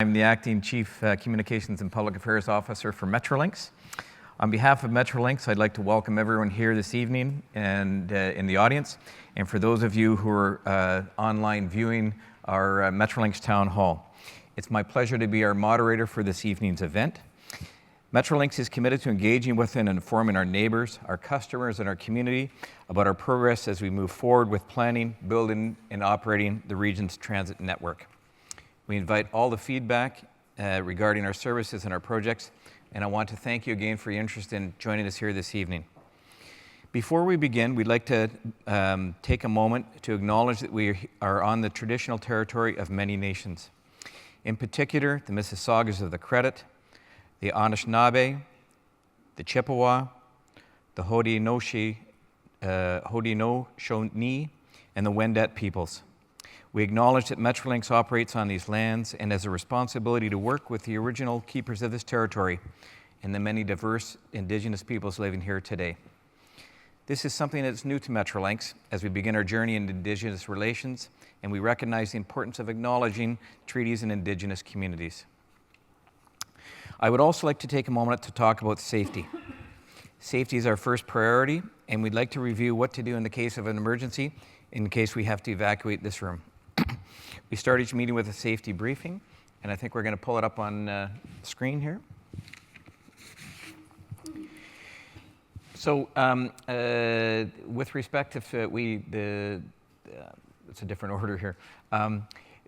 I'm the Acting Chief Communications and Public Affairs Officer for Metrolinx. On behalf of Metrolinx, I'd like to welcome everyone here this evening and in the audience, and for those of you who are online viewing our Metrolinx Town Hall. It's my pleasure to be our moderator for this evening's event. Metrolinx is committed to engaging with and informing our neighbors, our customers, and our community about our progress as we move forward with planning, building, and operating the region's transit network. We invite all the feedback regarding our services and our projects, and I want to thank you again for your interest in joining us here this evening. Before we begin, we'd like to take a moment to acknowledge that we are on the traditional territory of many nations. In particular, the Mississaugas of the Credit, the Anishinaabe, the Chippewa, the Haudenosaunee, and the Wendat peoples. We acknowledge that Metrolinx operates on these lands and has a responsibility to work with the original keepers of this territory and the many diverse Indigenous peoples living here today. This is something that's new to Metrolinx as we begin our journey in Indigenous relations, and we recognize the importance of acknowledging treaties and Indigenous communities. I would also like to take a moment to talk about safety. Safety is our first priority, and we'd like to review what to do in the case of an emergency in case we have to evacuate this room. We start each meeting with a safety briefing, and I think we're going to pull it up on the screen here. So, with respect to it's a different order here.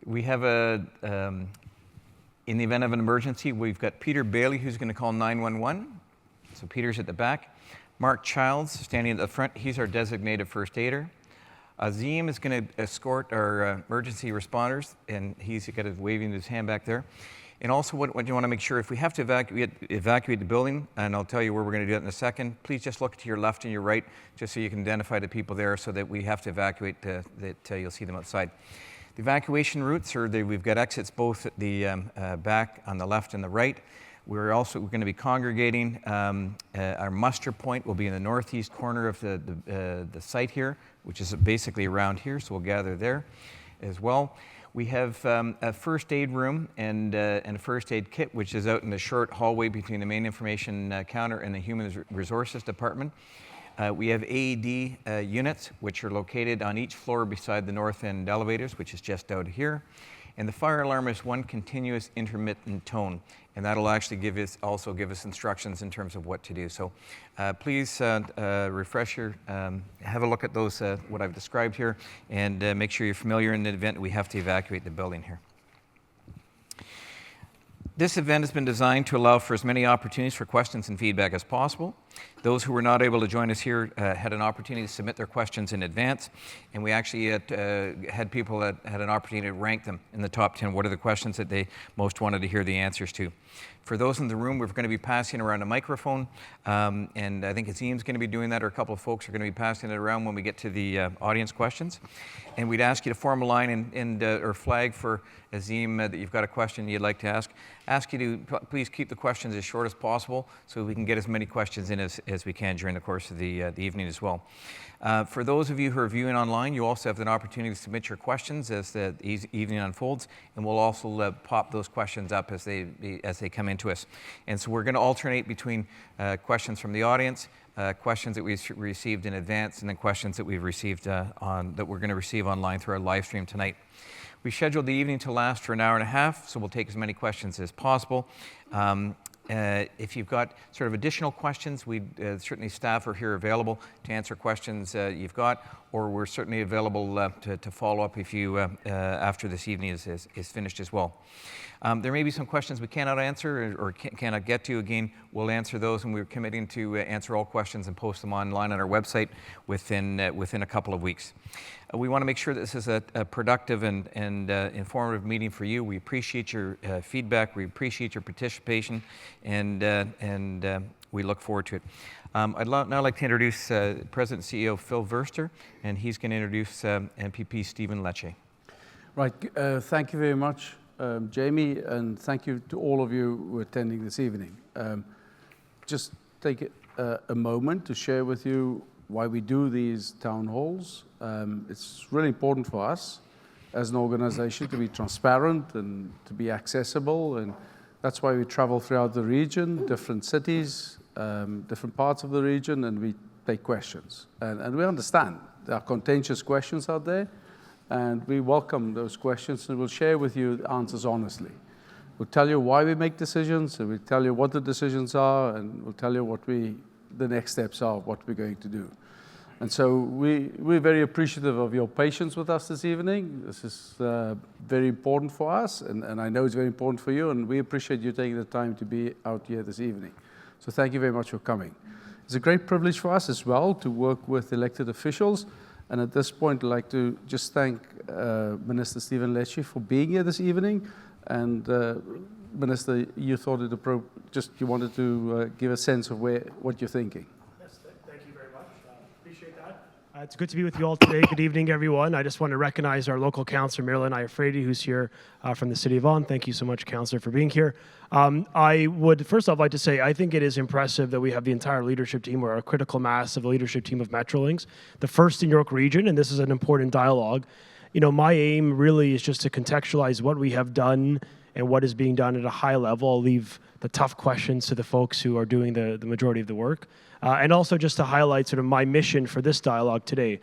We have in the event of an emergency, we've got Peter Bailey who's going to call 911. So Peter's at the back. Mark Childs standing at the front. He's our designated first aider. Azim is going to escort our emergency responders, and he's got his waving his hand back there. And also what you want to make sure, if we have to evacuate the building, and I'll tell you where we're going to do that in a second, please just look to your left and your right, just so you can identify the people there so that we have to evacuate, that you'll see them outside. The evacuation routes we've got exits both at the back on the left and the right. We're going to be congregating. Our muster point will be in the northeast corner of the site here, which is basically around here, so we'll gather there as well. We have a first aid room and a first aid kit, which is out in the short hallway between the main information counter and the human resources department. We have AED units, which are located on each floor beside the north end elevators, which is just out here. And the fire alarm is one continuous intermittent tone, and that'll actually give us instructions in terms of what to do. So please have a look at those, what I've described here, and make sure you're familiar in the event we have to evacuate the building here. This event has been designed to allow for as many opportunities for questions and feedback as possible. Those who were not able to join us here had an opportunity to submit their questions in advance, and we actually had people that had an opportunity to rank them in the top 10. What are the questions that they most wanted to hear the answers to? For those in the room, we're going to be passing around a microphone, and I think Azim's going to be doing that, or a couple of folks are going to be passing it around when we get to the audience questions. And we'd ask you to form a line or flag for Azim that you've got a question you'd like to ask. Ask you to please keep the questions as short as possible so we can get as many questions in as we can during the course of the evening as well. For those of you who are viewing online, you also have an opportunity to submit your questions as the evening unfolds, and we'll also pop those questions up as they come into us. And so we're going to alternate between questions from the audience, questions that we've received in advance, and then questions that we've received that we're going to receive online through our live stream tonight. We scheduled the evening to last for an hour and a half, so we'll take as many questions as possible. If you've got sort of additional questions, certainly staff are here available to answer questions you've got, or we're certainly available to follow up if you after this evening is finished as well. There may be some questions we cannot answer or cannot get to. Again, we'll answer those, and we're committing to answer all questions and post them online on our website within a couple of weeks. We want to make sure that this is a productive and informative meeting for you. We appreciate your feedback. We appreciate your participation, and we look forward to it. I'd now like to introduce President and CEO Phil Verster, and he's going to introduce MPP Stephen Lecce. Right. Thank you very much, Jamie, and thank you to all of you who are attending this evening. Just take a moment to share with you why we do these town halls. It's really important for us as an organization to be transparent and to be accessible, and that's why we travel throughout the region, different cities, different parts of the region, and we take questions. And we understand there are contentious questions out there, and we welcome those questions, and we'll share with you the answers honestly. We'll tell you why we make decisions, and we'll tell you what the decisions are, and we'll tell you what the next steps are, what we're going to do. And so we're very appreciative of your patience with us this evening. This is very important for us, and I know it's very important for you, and we appreciate you taking the time to be out here this evening. So thank you very much for coming. It's a great privilege for us as well to work with elected officials. And at this point, I'd like to just thank Minister Stephen Lecce for being here this evening. And Minister, you thought it you wanted to give a sense of what you're thinking. Thank you very much. Appreciate that. It's good to be with you all today. Good evening, everyone. I just want to recognize our local councillor, Marilyn Iafredi, who's here from the City of Vaughan. Thank you so much, councillor, for being here. I would first off like to say I think it is impressive that we have the entire leadership team, or a critical mass of the leadership team of Metrolinx, the first in York Region, and this is an important dialogue. You know, my aim really is just to contextualize what we have done and what is being done at a high level. I'll leave the tough questions to the folks who are doing the majority of the work. And also just to highlight sort of my mission for this dialogue today.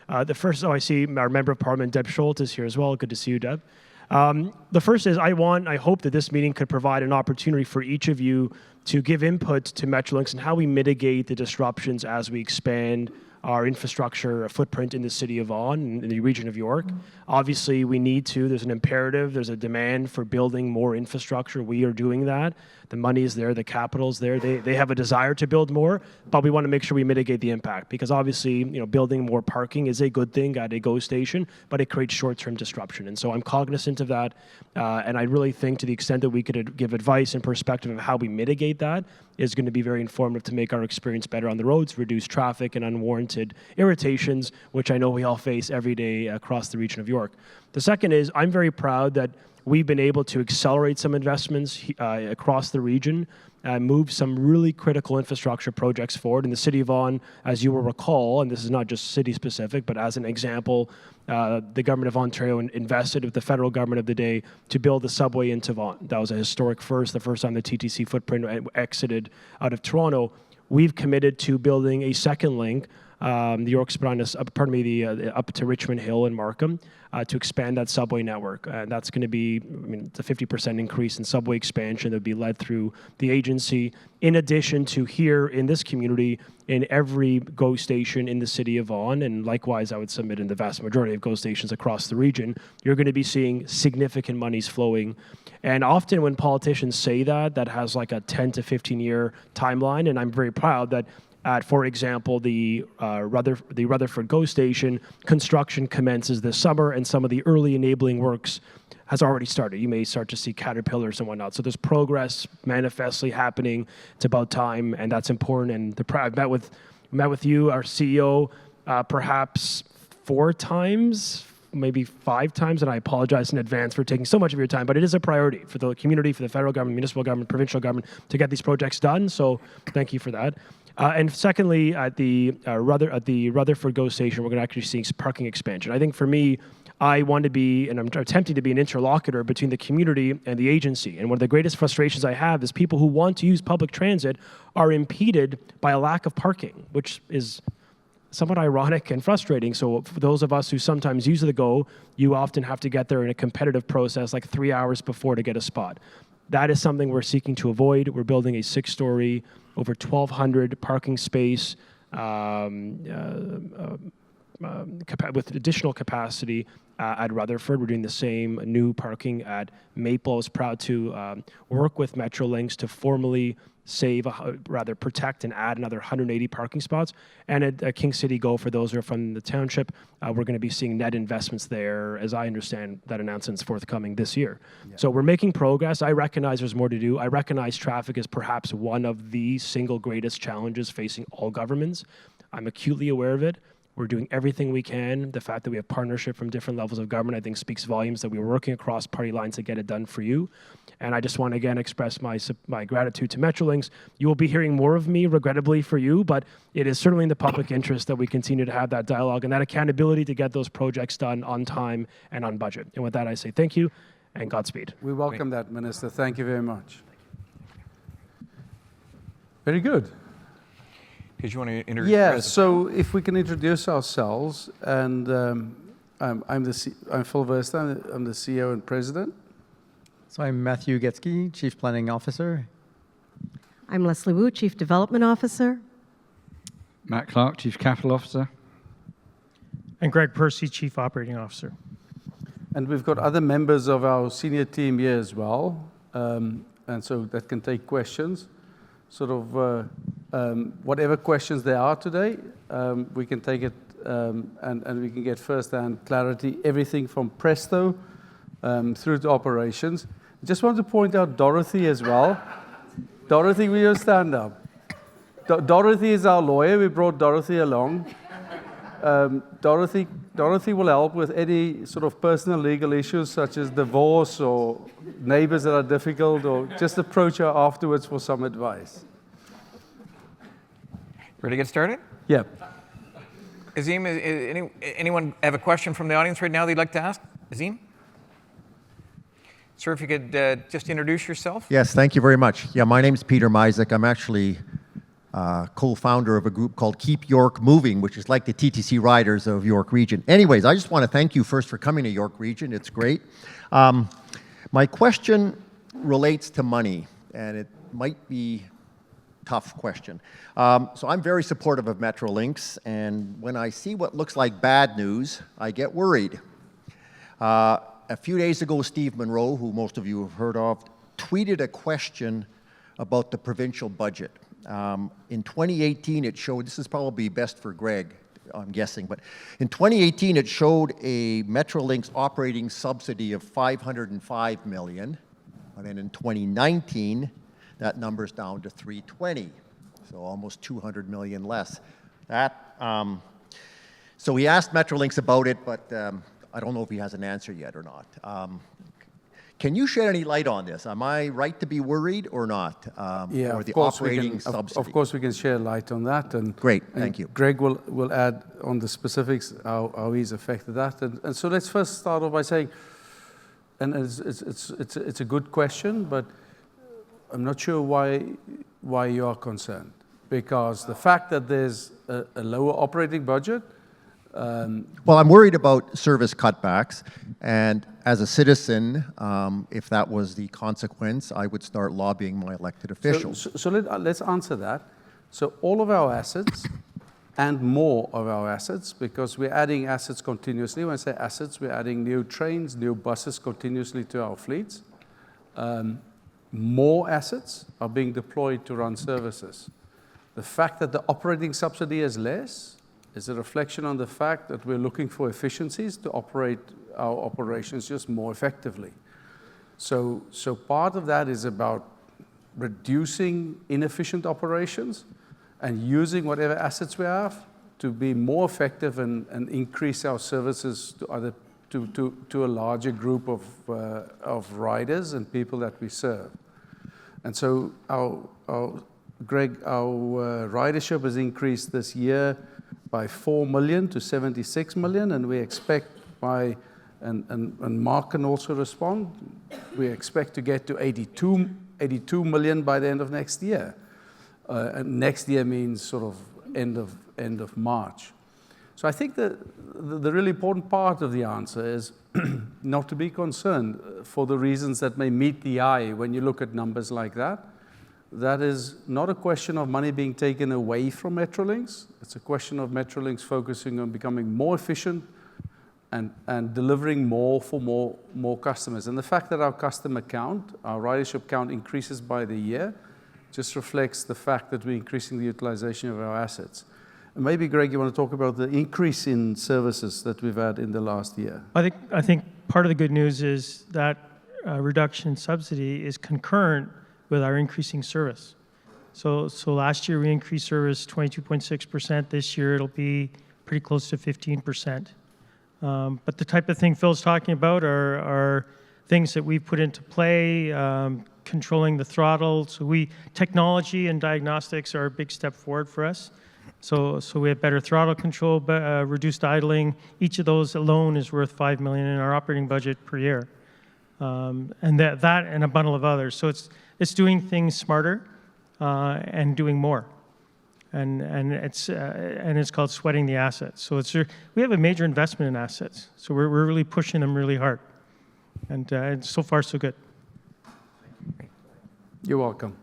The first, I see our Member of Parliament, Deb Schultz, is here as well. Good to see you, Deb. The first is I hope that this meeting could provide an opportunity for each of you to give input to Metrolinx and how we mitigate the disruptions as we expand our infrastructure footprint in the City of Vaughan, in the region of York. Obviously, we need to. There's an imperative. There's a demand for building more infrastructure. We are doing that. The money is there. The capital is there. They have a desire to build more, but we want to make sure we mitigate the impact, because obviously, you know, building more parking is a good thing at a GO station, but it creates short-term disruption. And so I'm cognizant of that, and I really think to the extent that we could give advice and perspective of how we mitigate that is going to be very informative to make our experience better on the roads, reduce traffic and unwarranted irritations, which I know we all face every day across the region of York. The second is I'm very proud that we've been able to accelerate some investments across the region, move some really critical infrastructure projects forward. In the City of Vaughan, as you will recall, and this is not just city-specific, but as an example, the Government of Ontario invested with the federal government of the day to build the subway into Vaughan. That was a historic first, the first time the TTC footprint exited out of Toronto. We've committed to building a second link, the York-Spadina, up to Richmond Hill and Markham, to expand that subway network. And that's going to be, it's a 50% increase in subway expansion that would be led through the agency. In addition to here in this community, in every GO station in the City of Vaughan, and likewise I would submit in the vast majority of GO stations across the region, you're going to be seeing significant monies flowing. And often when politicians say that has like a 10 to 15 year timeline, and I'm very proud that at, for example, the Rutherford GO station, construction commences this summer, and some of the early enabling works has already started. You may start to see caterpillars and whatnot. So there's progress manifestly happening. It's about time, and that's important. And I've met with you, our CEO, perhaps 4 times, maybe 5 times, and I apologize in advance for taking so much of your time, but it is a priority for the community, for the federal government, municipal government, provincial government to get these projects done. So thank you for that. And secondly, at the Rutherford GO station, we're going to actually see parking expansion. I think for me, I want to be, and I'm attempting to be an interlocutor between the community and the agency. And one of the greatest frustrations I have is people who want to use public transit are impeded by a lack of parking, which is somewhat ironic and frustrating. So for those of us who sometimes use the GO, you often have to get there in a competitive process like 3 hours before to get a spot. That is something we're seeking to avoid. We're building a 6-story, over 1,200 parking space with additional capacity at Rutherford. We're doing the same new parking at Maple. I was proud to work with Metrolinx to formally protect and add another 180 parking spots. And at King City GO, for those who are from the township, we're going to be seeing net investments there. As I understand, that announcement's forthcoming this year. Yeah. So we're making progress. I recognize there's more to do. I recognize traffic is perhaps one of the single greatest challenges facing all governments. I'm acutely aware of it. We're doing everything we can. The fact that we have partnership from different levels of government, I think, speaks volumes that we were working across party lines to get it done for you. And I just want to again express my gratitude to Metrolinx. You will be hearing more of me, regrettably for you, but it is certainly in the public interest that we continue to have that dialogue and that accountability to get those projects done on time and on budget. And with that, I say thank you and Godspeed. We welcome that, Minister. Thank you very much. Very good. Did you want to introduce? Yeah, so if we can introduce ourselves, and I'm Phil Verster, I'm the CEO and President. So I'm Matthew Getsky, Chief Planning Officer. I'm Leslie Wu, Chief Development Officer. Matt Clark, Chief Capital Officer. And Greg Percy, Chief Operating Officer. And we've got other members of our senior team here as well, and so that can take questions. Sort of whatever questions there are today, we can take it and we can get first-hand clarity, everything from Presto through to operations. Just want to point out Dorothy as well. Dorothy, will you stand up? Dorothy is our lawyer. We brought Dorothy along. Dorothy will help with any sort of personal legal issues such as divorce or neighbors that are difficult, or just approach her afterwards for some advice. Ready to get started? Yeah. Azim, anyone have a question from the audience right now they'd like to ask? Azim? Sir, if you could just introduce yourself. Yes, thank you very much. Yeah, my name's Peter Misek. I'm actually co-founder of a group called Keep York Moving, which is like the TTC Riders of York Region. Anyways, I just want to thank you first for coming to York Region. It's great. My question relates to money, and it might be a tough question. So I'm very supportive of Metrolinx, and when I see what looks like bad news, I get worried. A few days ago, Steve Monroe, who most of you have heard of, tweeted a question about the provincial budget. In 2018, it showed, this is probably best for Greg, I'm guessing, but in 2018, it showed a Metrolinx operating subsidy of $505 million, and then in 2019, that number's down to $320, so almost $200 million less. So we asked Metrolinx about it, but I don't know if he has an answer yet or not. Can you shed any light on this? Am I right to be worried or not? Yeah, or of the course operating subsidy? Of course we can share light on that. And Great, thank you. Greg will add on the specifics how he's affected that. And so let's first start off by saying, and it's a good question, but I'm not sure why you are concerned. Because the fact that there's a lower operating budget. Well, I'm worried about service cutbacks, and as a citizen, if that was the consequence, I would start lobbying my elected officials. So let's answer that. So all of our assets and more of our assets, because we're adding assets continuously. When I say assets, we're adding new trains, new buses continuously to our fleets. More assets are being deployed to run services. The fact that the operating subsidy is less is a reflection on the fact that we're looking for efficiencies to operate our operations just more effectively. So part of that is about reducing inefficient operations and using whatever assets we have to be more effective and increase our services to a larger group of riders and people that we serve. And so our ridership has increased this year by 4 million to 76 million, and we expect and Mark can also respond, we expect to get to 82 million by the end of next year. And next year means sort of end of March. So I think that the really important part of the answer is not to be concerned for the reasons that may meet the eye when you look at numbers like that. That is not a question of money being taken away from Metrolinx. It's a question of Metrolinx focusing on becoming more efficient and delivering more for more customers. And the fact that our customer count, our ridership count increases by the year, just reflects the fact that we're increasing the utilization of our assets. And maybe, Greg, you want to talk about the increase in services that we've had in the last year? I think part of the good news is that reduction in subsidy is concurrent with our increasing service. So last year we increased service 22.6%. This year it'll be pretty close to 15%. But the type of thing Phil's talking about are things that we've put into play, controlling the throttle. So technology and diagnostics are a big step forward for us. So we have better throttle control, reduced idling. Each of those alone is worth $5 million in our operating budget per year. And that and a bundle of others. So it's doing things smarter and doing more. And it's called sweating the assets. So we have a major investment in assets. So we're really pushing them really hard. And so far, so good. You're welcome.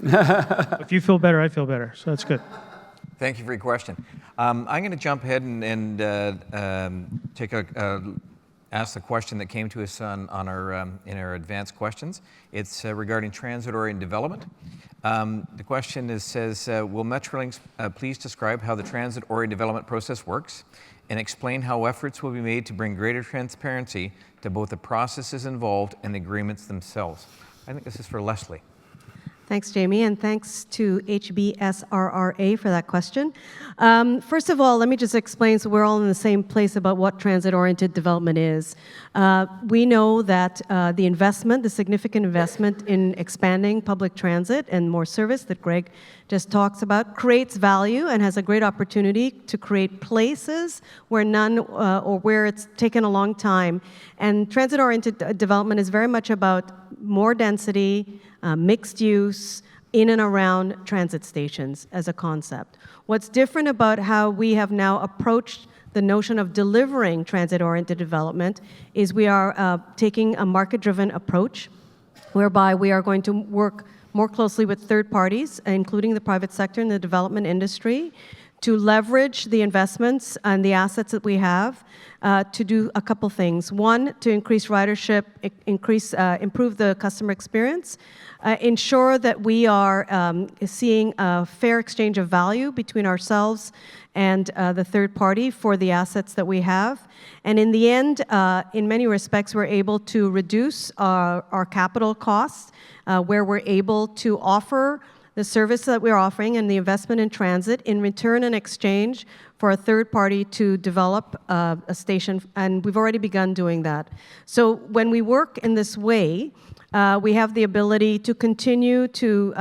If you feel better, I feel better. So that's good. Thank you for your question. I'm going to jump ahead and ask the question that came to us on our in our advanced questions. It's regarding transit-oriented development. The question says, will Metrolinx please describe how the transit-oriented development process works and explain how efforts will be made to bring greater transparency to both the processes involved and the agreements themselves? I think this is for Leslie. Thanks, Jamie, and thanks to HBSRRA for that question. First of all, let me just explain so we're all in the same place about what transit-oriented development is. We know that the significant investment in expanding public transit and more service that Greg just talks about creates value and has a great opportunity to create places where none or where it's taken a long time. And transit-oriented development is very much about more density, mixed use in and around transit stations as a concept. What's different about how we have now approached the notion of delivering transit-oriented development is we are taking a market-driven approach whereby we are going to work more closely with third parties, including the private sector and the development industry, to leverage the investments and the assets that we have to do a couple things. One, to increase ridership, improve the customer experience, ensure that we are seeing a fair exchange of value between ourselves and the third party for the assets that we have. And in the end, in many respects, we're able to reduce our capital costs where we're able to offer the service that we're offering and the investment in transit in return and exchange for a third party to develop a station, and we've already begun doing that. So when we work in this way, we have the ability to continue to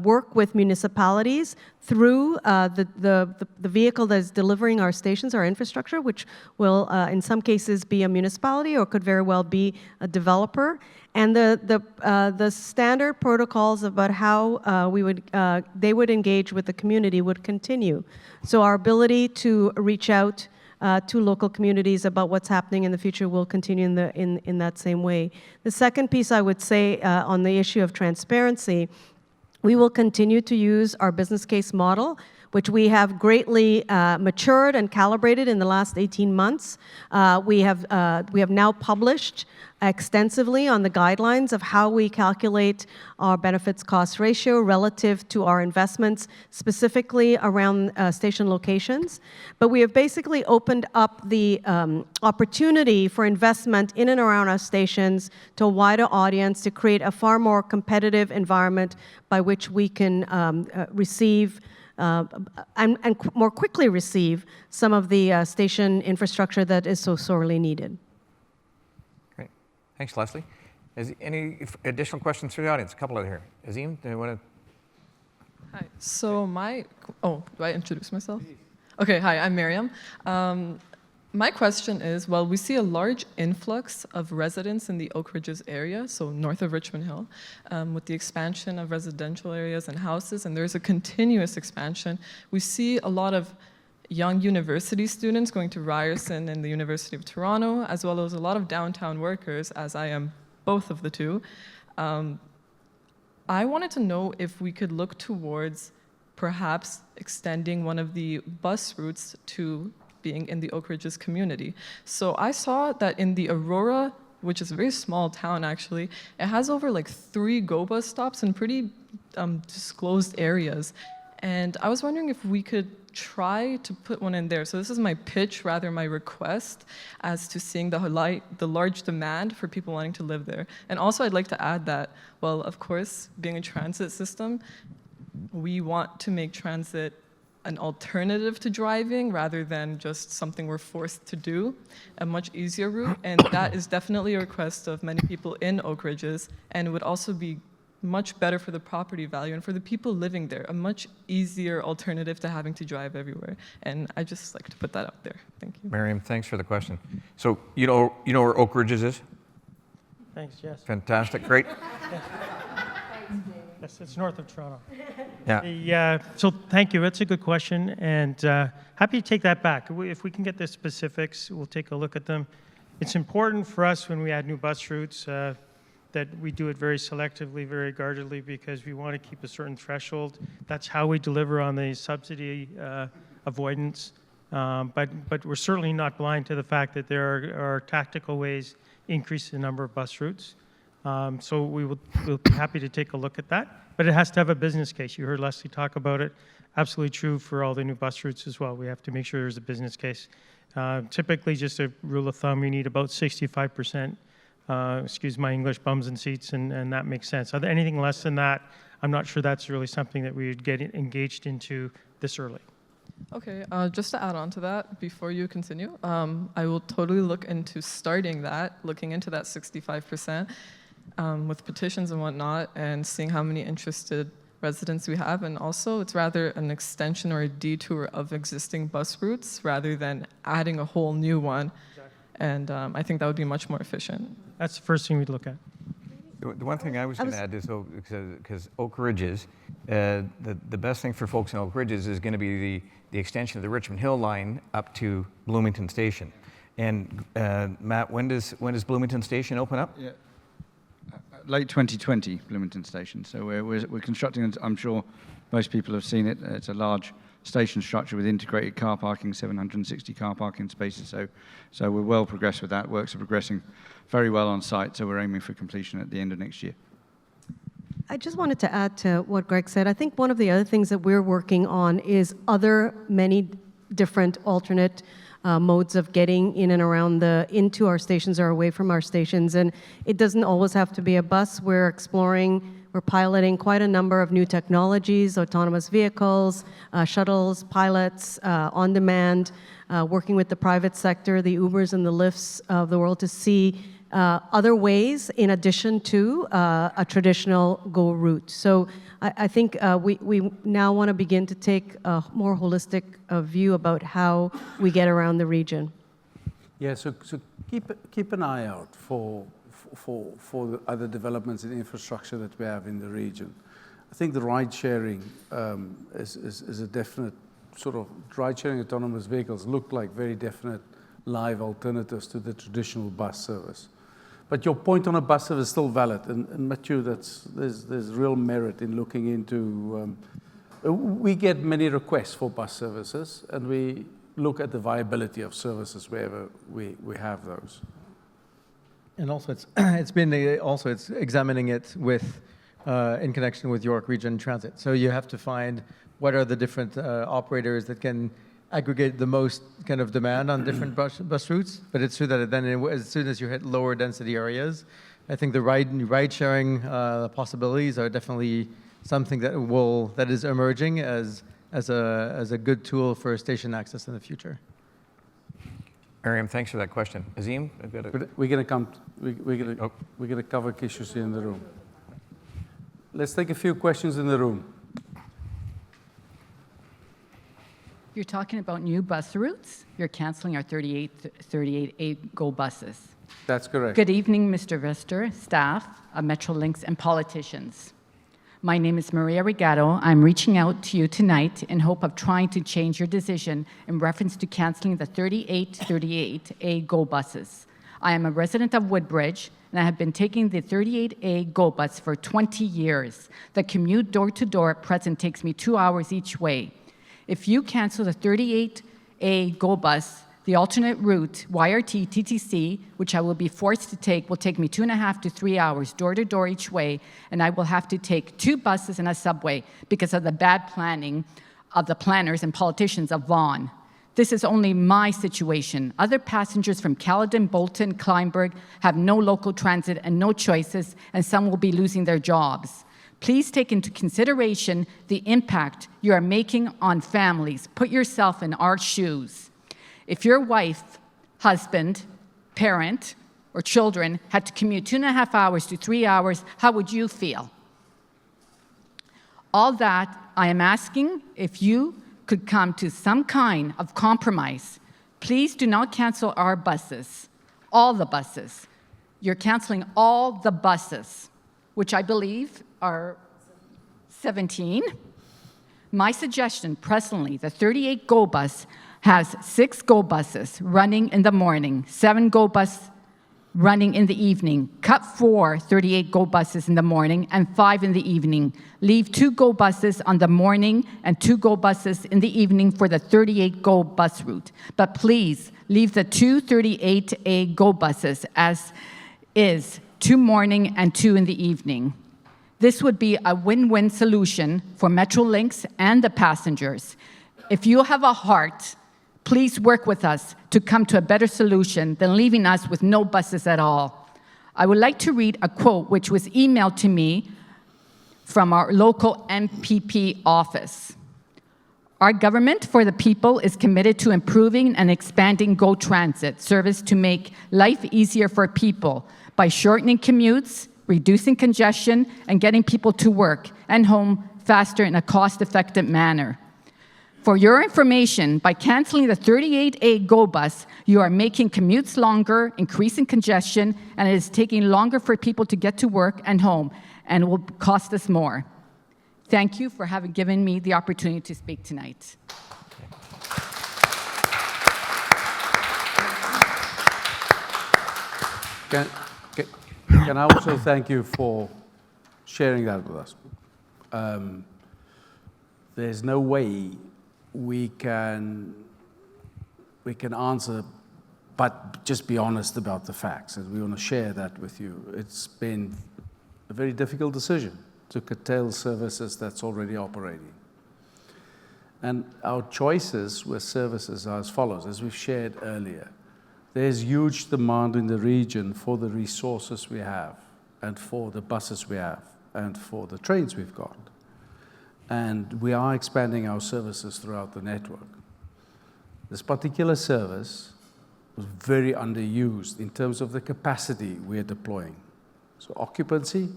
work with municipalities through the vehicle that is delivering our stations, our infrastructure, which will in some cases be a municipality or could very well be a developer. And the standard protocols about how they would engage with the community would continue. So our ability to reach out to local communities about what's happening in the future will continue in that same way. The second piece I would say on the issue of transparency, we will continue to use our business case model, which we have greatly matured and calibrated in the last 18 months. We have now published extensively on the guidelines of how we calculate our benefits cost ratio relative to our investments, specifically around station locations. But we have basically opened up the opportunity for investment in and around our stations to a wider audience to create a far more competitive environment by which we can receive and more quickly receive some of the station infrastructure that is so sorely needed. Great. Thanks, Leslie. Any additional questions from the audience? A couple of here. Azim, do you want to? Hi. So do I introduce myself? Okay, hi, I'm Miriam. My question is, well, we see a large influx of residents in the Oak Ridges area, so north of Richmond Hill, with the expansion of residential areas and houses, and there's a continuous expansion. We see a lot of young university students going to Ryerson and the University of Toronto, as well as a lot of downtown workers, as I am both of the two. I wanted to know if we could look towards perhaps extending one of the bus routes to being in the Oak Ridges community. So I saw that in the Aurora, which is a very small town actually, it has over like 3 GO bus stops in pretty disclosed areas. And I was wondering if we could try to put one in there. So this is my pitch, rather my request, as to seeing the large demand for people wanting to live there. And also I'd like to add that, well, of course, being a transit system, we want to make transit an alternative to driving rather than just something we're forced to do, a much easier route. And that is definitely a request of many people in Oak Ridges, and would also be much better for the property value and for the people living there, a much easier alternative to having to drive everywhere. And I just like to put that out there. Thank you. Miriam, thanks for the question. So you know where Oak Ridges is? Thanks, yes. Fantastic, great. Yes, it's north of Toronto. Yeah. So thank you. That's a good question, and happy to take that back. If we can get the specifics, we'll take a look at them. It's important for us when we add new bus routes that we do it very selectively, very guardedly, because we want to keep a certain threshold. That's how we deliver on the subsidy avoidance. But we're certainly not blind to the fact that there are tactical ways to increase the number of bus routes. So we'll be happy to take a look at that. But it has to have a business case. You heard Leslie talk about it. Absolutely true for all the new bus routes as well. We have to make sure there's a business case. Typically, just a rule of thumb, you need about 65%, excuse my English, bums and seats, and that makes sense. Anything less than that, I'm not sure that's really something that we would get engaged into this early. Okay, just to add on to that, before you continue, I will totally look into starting that, looking into that 65% with petitions and whatnot, and seeing how many interested residents we have. And also, it's rather an extension or a detour of existing bus routes rather than adding a whole new one. Exactly. And I think that would be much more efficient. That's the first thing we'd look at. The one thing I was going to add is, because Oak Ridges, the best thing for folks in Oak Ridges is going to be the extension of the Richmond Hill line up to Bloomington Station. And Matt, when does Bloomington Station open up? Yeah. Late 2020, Bloomington Station. So we're constructing, and I'm sure most people have seen it. It's a large station structure with integrated car parking, 760 car parking spaces. So we're well progressed with that. Works are progressing very well on site. So we're aiming for completion at the end of next year. I just wanted to add to what Greg said. I think one of the other things that we're working on is many different alternate modes of getting in and around into our stations or away from our stations. And it doesn't always have to be a bus. We're piloting quite a number of new technologies, autonomous vehicles, shuttles, pilots, on demand, working with the private sector, the Ubers and the Lyfts of the world to see other ways in addition to a traditional GO route. So I think we now want to begin to take a more holistic view about how we get around the region. Yeah, so keep an eye out for the other developments in infrastructure that we have in the region. I think the ride sharing is a definite sort of ride sharing autonomous vehicles look like very definite live alternatives to the traditional bus service. But your point on a bus service is still valid, and Matthew, there's real merit in looking into. We get many requests for bus services, and we look at the viability of services wherever we have those. And also, it's examining it with in connection with York Region Transit. So you have to find what are the different operators that can aggregate the most kind of demand on different bus routes. But it's true that then as soon as you hit lower density areas, I think the ride sharing possibilities are definitely something that is emerging as a good tool for station access in the future. Miriam, thanks for that question. Azim, we're going to cover issues here in the room. Let's take a few questions in the room. You're talking about new bus routes. You're canceling our 38A GO buses. That's correct. Good evening, Mr. Vester, staff of Metrolinx, and politicians. My name is Maria Regato. I'm reaching out to you tonight in hope of trying to change your decision in reference to canceling the 38A GO buses. I am a resident of Woodbridge, and I have been taking the 38A GO bus for 20 years. The commute door to door at present takes me 2 hours each way. If you cancel the 38A GO bus, the alternate route, YRT TTC, which I will be forced to take, will take me 2.5 to 3 hours door to door each way, and I will have to take 2 buses and a subway because of the bad planning of the planners and politicians of Vaughan. This is only my situation. Other passengers from Caledon, Bolton, Kleinburg have no local transit and no choices, and some will be losing their jobs. Please take into consideration the impact you are making on families. Put yourself in our shoes. If your wife, husband, parent, or children had to commute 2.5 hours to 3 hours, how would you feel? All that, I am asking if you could come to some kind of compromise. Please do not cancel our buses, all the buses. You're canceling all the buses, which I believe are 17. My suggestion, presently, the 38 GO bus has 6 GO buses running in the morning, 7 GO bus running in the evening. Cut 4 38 GO buses in the morning and 5 in the evening. Leave 2 GO buses on the morning and 2 GO buses in the evening for the 38 GO bus route. But please leave the 2 38A GO buses as is, 2 morning and 2 in the evening. This would be a win-win solution for Metrolinx and the passengers. If you have a heart, please work with us to come to a better solution than leaving us with no buses at all. I would like to read a quote which was emailed to me from our local MPP office. Our government for the people is committed to improving and expanding GO Transit service to make life easier for people by shortening commutes, reducing congestion, and getting people to work and home faster in a cost-effective manner. For your information, by canceling the 38A GO bus, you are making commutes longer, increasing congestion, and it is taking longer for people to get to work and home, and it will cost us more. Thank you for having given me the opportunity to speak tonight. Can I also thank you for sharing that with us? There's no way we can answer, but just be honest about the facts, and we want to share that with you. It's been a very difficult decision to curtail services that's already operating. And our choices with services are as follows, as we've shared earlier. There's huge demand in the region for the resources we have, and for the buses we have, and for the trains we've got. And we are expanding our services throughout the network. This particular service was very underused in terms of the capacity we're deploying. So occupancy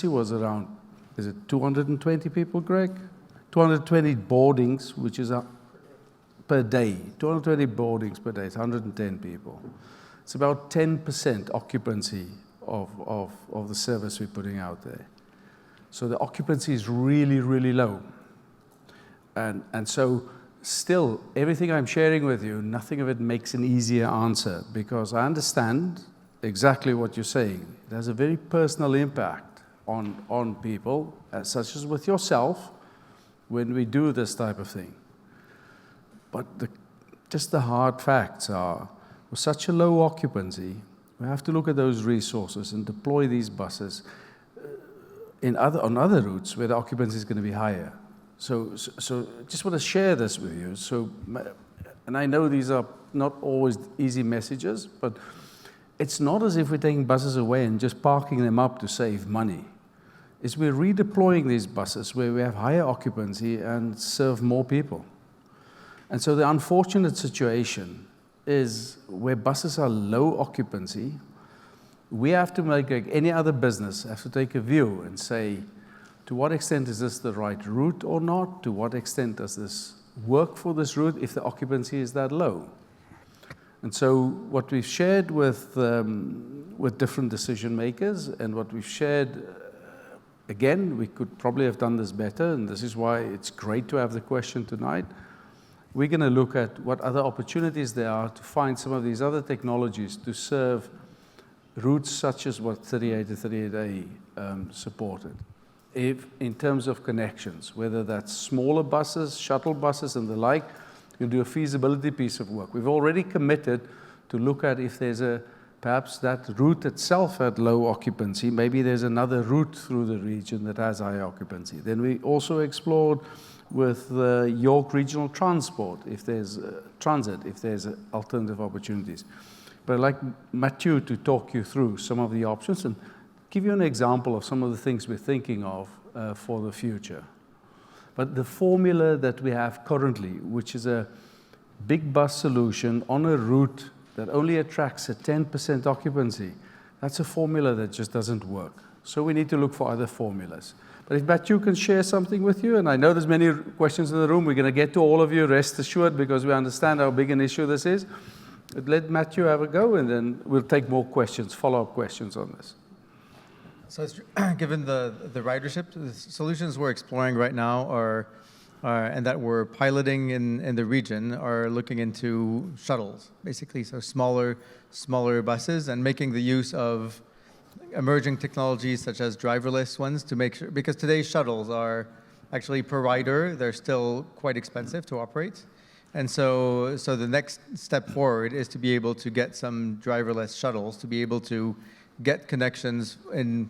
was around, is it 220 people, Greg? 220 boardings, which is per day. 220 boardings per day, it's 110 people. It's about 10% occupancy of the service we're putting out there. So the occupancy is really, really low. And so still, everything I'm sharing with you, nothing of it makes an easier answer, because I understand exactly what you're saying. It has a very personal impact on people, such as with yourself, when we do this type of thing. But just the hard facts are, with such a low occupancy, we have to look at those resources and deploy these buses on other routes where the occupancy is going to be higher. So just want to share this with you. And I know these are not always easy messages, but it's not as if we're taking buses away and just parking them up to save money. It's we're redeploying these buses where we have higher occupancy and serve more people. And so the unfortunate situation is where buses are low occupancy, we have to make, like any other business, have to take a view and say, to what extent is this the right route or not? To what extent does this work for this route if the occupancy is that low? And so what we've shared with different decision makers, and what we've shared, again, we could probably have done this better, and this is why it's great to have the question tonight. We're going to look at what other opportunities there are to find some of these other technologies to serve routes such as what 38 to 38A supported. If, in terms of connections, whether that's smaller buses, shuttle buses, and the like, you'll do a feasibility piece of work. We've already committed to look at if there's perhaps that route itself had low occupancy. Maybe there's another route through the region that has high occupancy. Then we also explored with York Regional Transport, if there's transit, if there's alternative opportunities. But I'd like Mathieu to talk you through some of the options, and give you an example of some of the things we're thinking of for the future. But the formula that we have currently, which is a big bus solution on a route that only attracts a 10% occupancy, that's a formula that just doesn't work. So we need to look for other formulas. But if Matthew can share something with you, and I know there's many questions in the room, we're going to get to all of you, rest assured, because we understand how big an issue this is. But let Matthew have a go, and then we'll take more questions, follow-up questions on this. So given the ridership, the solutions we're exploring right now are and that we're piloting in the region are looking into shuttles, basically, so smaller buses, and making the use of emerging technologies such as driverless ones to make sure, because today's shuttles are actually per rider, they're still quite expensive to operate. And so the next step forward is to be able to get some driverless shuttles, to be able to get connections in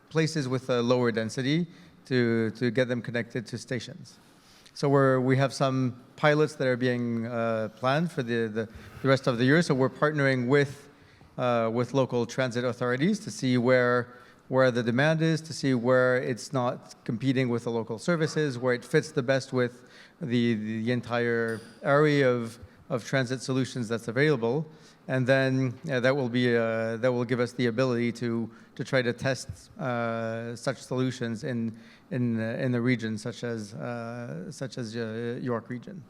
places with a lower density to get them connected to stations. So we have some pilots that are being planned for the rest of the year. So we're partnering with local transit authorities to see where the demand is, to see where it's not competing with the local services, where it fits the best with the entire area of transit solutions that's available. And then that will give us the ability to try to test such solutions in the region, such as York Region.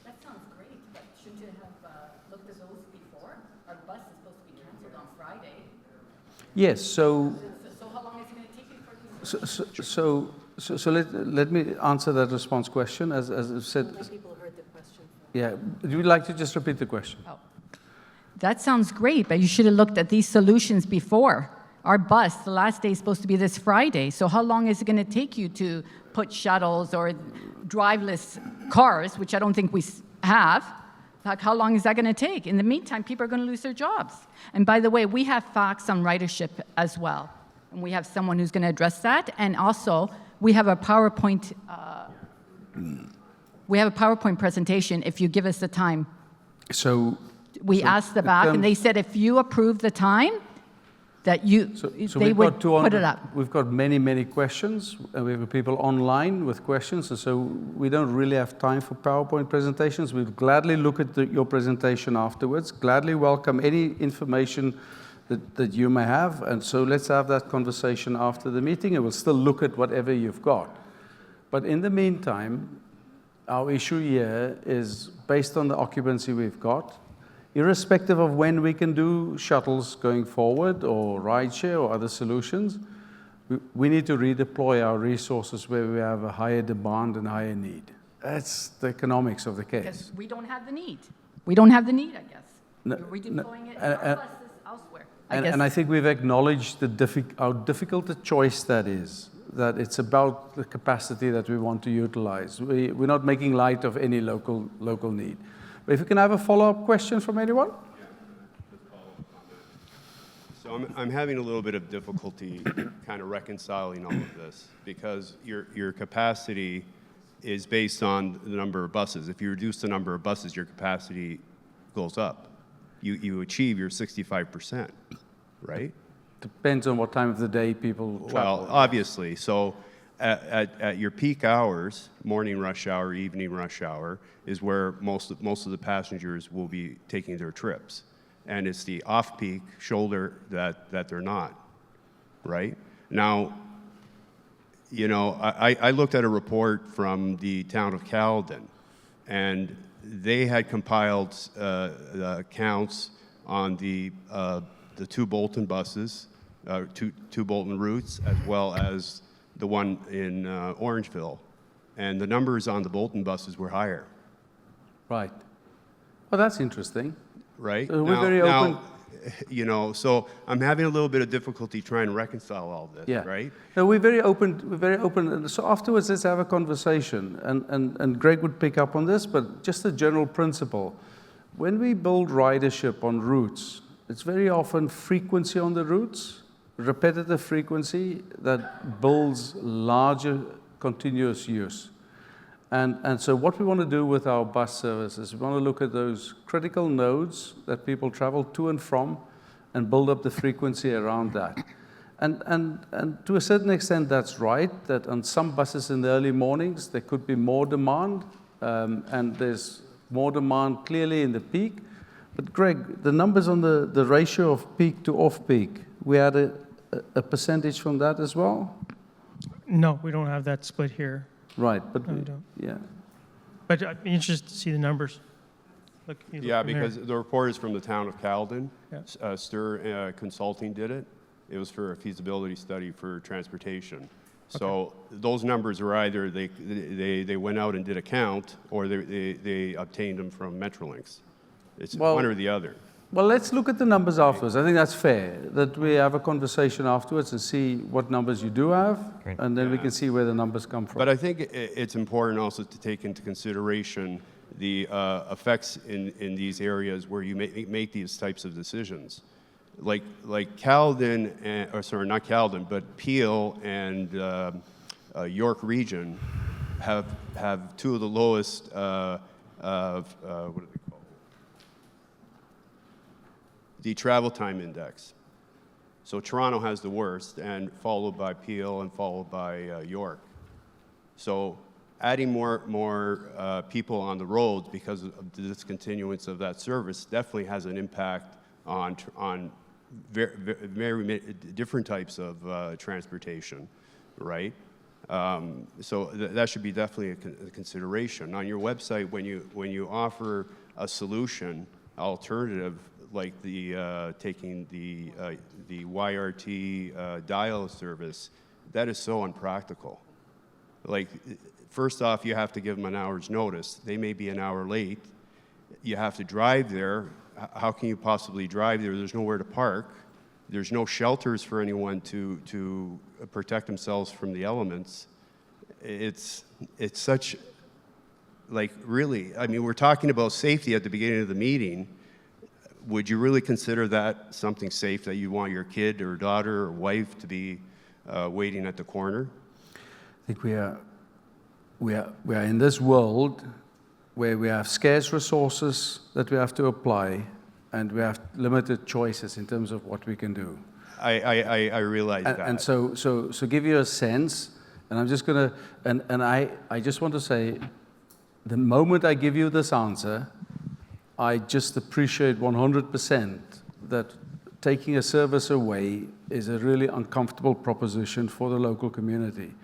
That sounds great, but shouldn't you have looked at those before? Our bus is supposed to be canceled on Friday. Yes, so how long is it going to take you for So let me answer that response question. As I said, People heard the question. yeah. Would you like to just repeat the question? Oh. That sounds great, but you should have looked at these solutions before. Our bus, the last day is supposed to be this Friday, so how long is it going to take you to put shuttles or driveless cars, which I don't think we have? Like, how long is that going to take? In the meantime, people are going to lose their jobs. And by the way, we have facts on ridership as well, and we have someone who's going to address that. And also, we have a PowerPoint. We have a PowerPoint presentation if you give us the time. So We asked the back, and they said if you approve the time, that they would put it up. We've got many questions, and we have people online with questions, and so we don't really have time for PowerPoint presentations. We'll gladly look at your presentation afterwards, gladly welcome any information that you may have, and so let's have that conversation after the meeting, and we'll still look at whatever you've got. But in the meantime, our issue here is based on the occupancy we've got. Irrespective of when we can do shuttles going forward or rideshare or other solutions, we need to redeploy our resources where we have a higher demand and higher need. That's the economics of the case. Because we don't have the need. We don't have the need, I guess. We're redeploying it in our buses elsewhere, I guess. And I think we've acknowledged how difficult a choice that is, that it's about the capacity that we want to utilize. We're not making light of any local need. But if you can have a follow-up question from anyone? So I'm having a little bit of difficulty kind of reconciling all of this because your capacity is based on the number of buses. If you reduce the number of buses, your capacity goes up. You achieve your 65%, right? Depends on what time of the day people travel. Well, obviously. So at your peak hours, morning rush hour, evening rush hour, is where most of the passengers will be taking their trips. And it's the off-peak shoulder that they're not, right? Now, you know, I looked at a report from the town of Caledon, and they had compiled counts on the two Bolton buses, two Bolton routes, as well as the one in Orangeville. And the numbers on the Bolton buses were higher. Right. Well, that's interesting. Right? So we're very open. Now, you know, so I'm having a little bit of difficulty trying to reconcile all this, Yeah. right? No, we're very open. We're very open. So afterwards, let's have a conversation. And Greg would pick up on this, but just a general principle. When we build ridership on routes, it's very often frequency on the routes, repetitive frequency that builds larger continuous use. And so what we want to do with our bus services, we want to look at those critical nodes that people travel to and from and build up the frequency around that. And to a certain extent, that's right, that on some buses in the early mornings, there could be more demand, and there's more demand clearly in the peak. But Greg, the numbers on the ratio of peak to off-peak, we had a percentage from that as well? No, we don't have that split here. Right, but No, we don't. yeah. But I'd be interested to see the numbers. Look, you look Yeah, from here. because the report is from the town of Caledon. Yeah. Stir Consulting did it. It was for a feasibility study for transportation. So those numbers are either they went out and did a count, or they obtained them from Metrolinx. It's one or the other. Well, let's look at the numbers afterwards. I think that's fair, that we have a conversation afterwards and see what numbers you do have, Great. and then we can see where the numbers come from. But I think it's important also to take into consideration the effects in these areas where you make these types of decisions. Like Caledon, or sorry, not Caledon, but Peel and York Region have two of the lowest, what are they called? The travel time index. So Toronto has the worst, and followed by Peel and followed by York. So adding more people on the roads because of the discontinuance of that service definitely has an impact on very different types of transportation, right? So that should be definitely a consideration. On your website, when you offer a solution, alternative, like the taking the YRT dial service, that is so unpractical. Like, first off, you have to give them an hour's notice. They may be an hour late. You have to drive there. How can you possibly drive there? There's nowhere to park. There's no shelters for anyone to protect themselves from the elements. It's such, like, really, I mean, we're talking about safety at the beginning of the meeting. Would you really consider that something safe, that you want your kid or daughter or wife to be waiting at the corner? I think we are in this world where we have scarce resources that we have to apply, and we have limited choices in terms of what we can do. I realize that. And so give you a sense, and I'm just gonna, and I just want to say, the moment I give you this answer, I just appreciate 100% that taking a service away is a really uncomfortable proposition for the local community.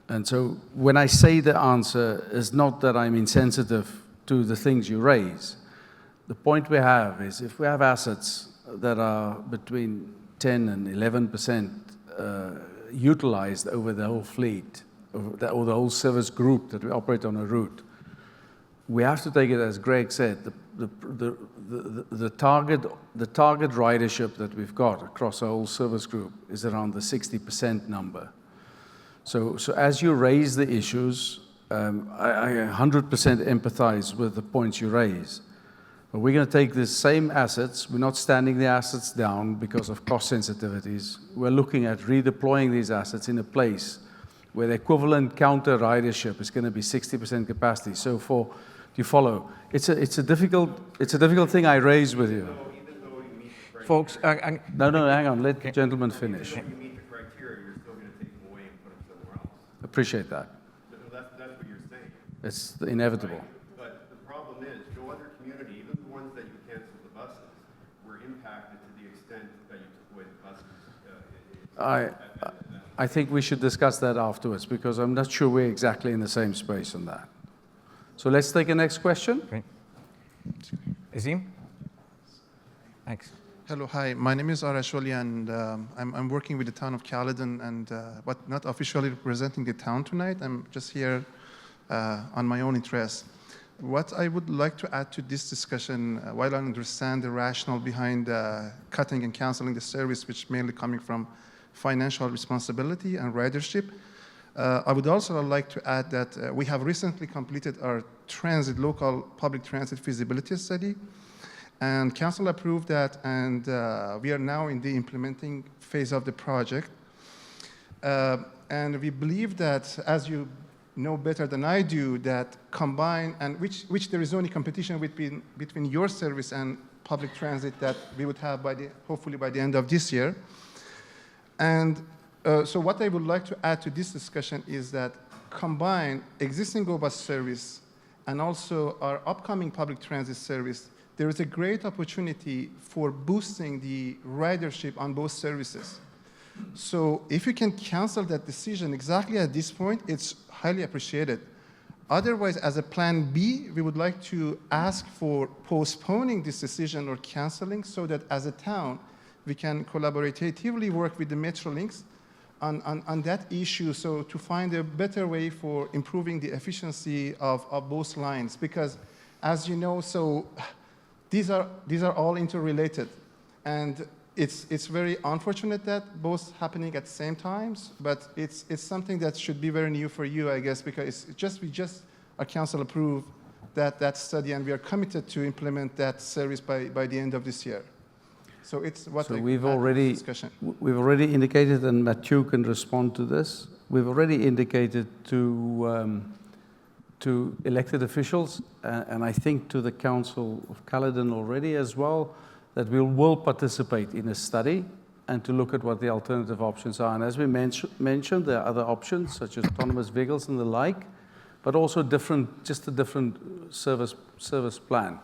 And so when I say the answer is not that I'm insensitive to the things you raise. The point we have is if we have assets that are between 10 and 11% utilized over the whole fleet, or the whole service group that we operate on a route, we have to take it, as Greg said, the target ridership that we've got across our whole service group is around the 60% number. So as you raise the issues, I 100% empathize with the points you raise. But we're going to take the same assets. We're not standing the assets down because of cost sensitivities. We're looking at redeploying these assets in a place where the equivalent counter ridership is going to be 60% capacity. So do you follow? It's a difficult thing I raise with you. Folks, No, hang on. Let the gentleman finish. Appreciate that. That's what you're saying. It's inevitable. Right. But the problem is, no other community, even the ones that you canceled the buses, were impacted to the extent that you took away the buses. I think we should discuss that afterwards, because I'm not sure we're exactly in the same space on that. So let's take a next question. Great. Azim? Thanks. Hello, hi. My name is Arasholi, and I'm working with the town of Caledon, and but not officially representing the town tonight. I'm just here on my own interest. What I would like to add to this discussion, while I understand the rationale behind cutting and canceling the service, which mainly coming from financial responsibility and ridership, I would also like to add that we have recently completed our local public transit feasibility study. And council approved that, and we are now in the implementing phase of the project. And we believe that, as you know better than I do, that combine, and which there is only competition between your service and public transit that we would have hopefully by the end of this year. And so what I would like to add to this discussion is that combine existing Go Bus service and also our upcoming public transit service, there is a great opportunity for boosting the ridership on both services. So if you can cancel that decision exactly at this point, it's highly appreciated. Otherwise, as a plan B, we would like to ask for postponing this decision or canceling so that as a town, we can collaboratively work with the Metrolinx on that issue, so to find a better way for improving the efficiency of both lines. Because as you know, so these are all interrelated. And it's very unfortunate that both happening at the same times, but it's something that should be very new for you, I guess, because we just our council approved that study, and we are committed to implement that service by the end of this year. So it's what we've already indicated, and Mathieu can respond to this. We've already indicated to elected officials, and I think to the Council of Caledon already as well, that we will participate in a study and to look at what the alternative options are. And as we mentioned, there are other options such as autonomous vehicles and the like, but also just a different service plan.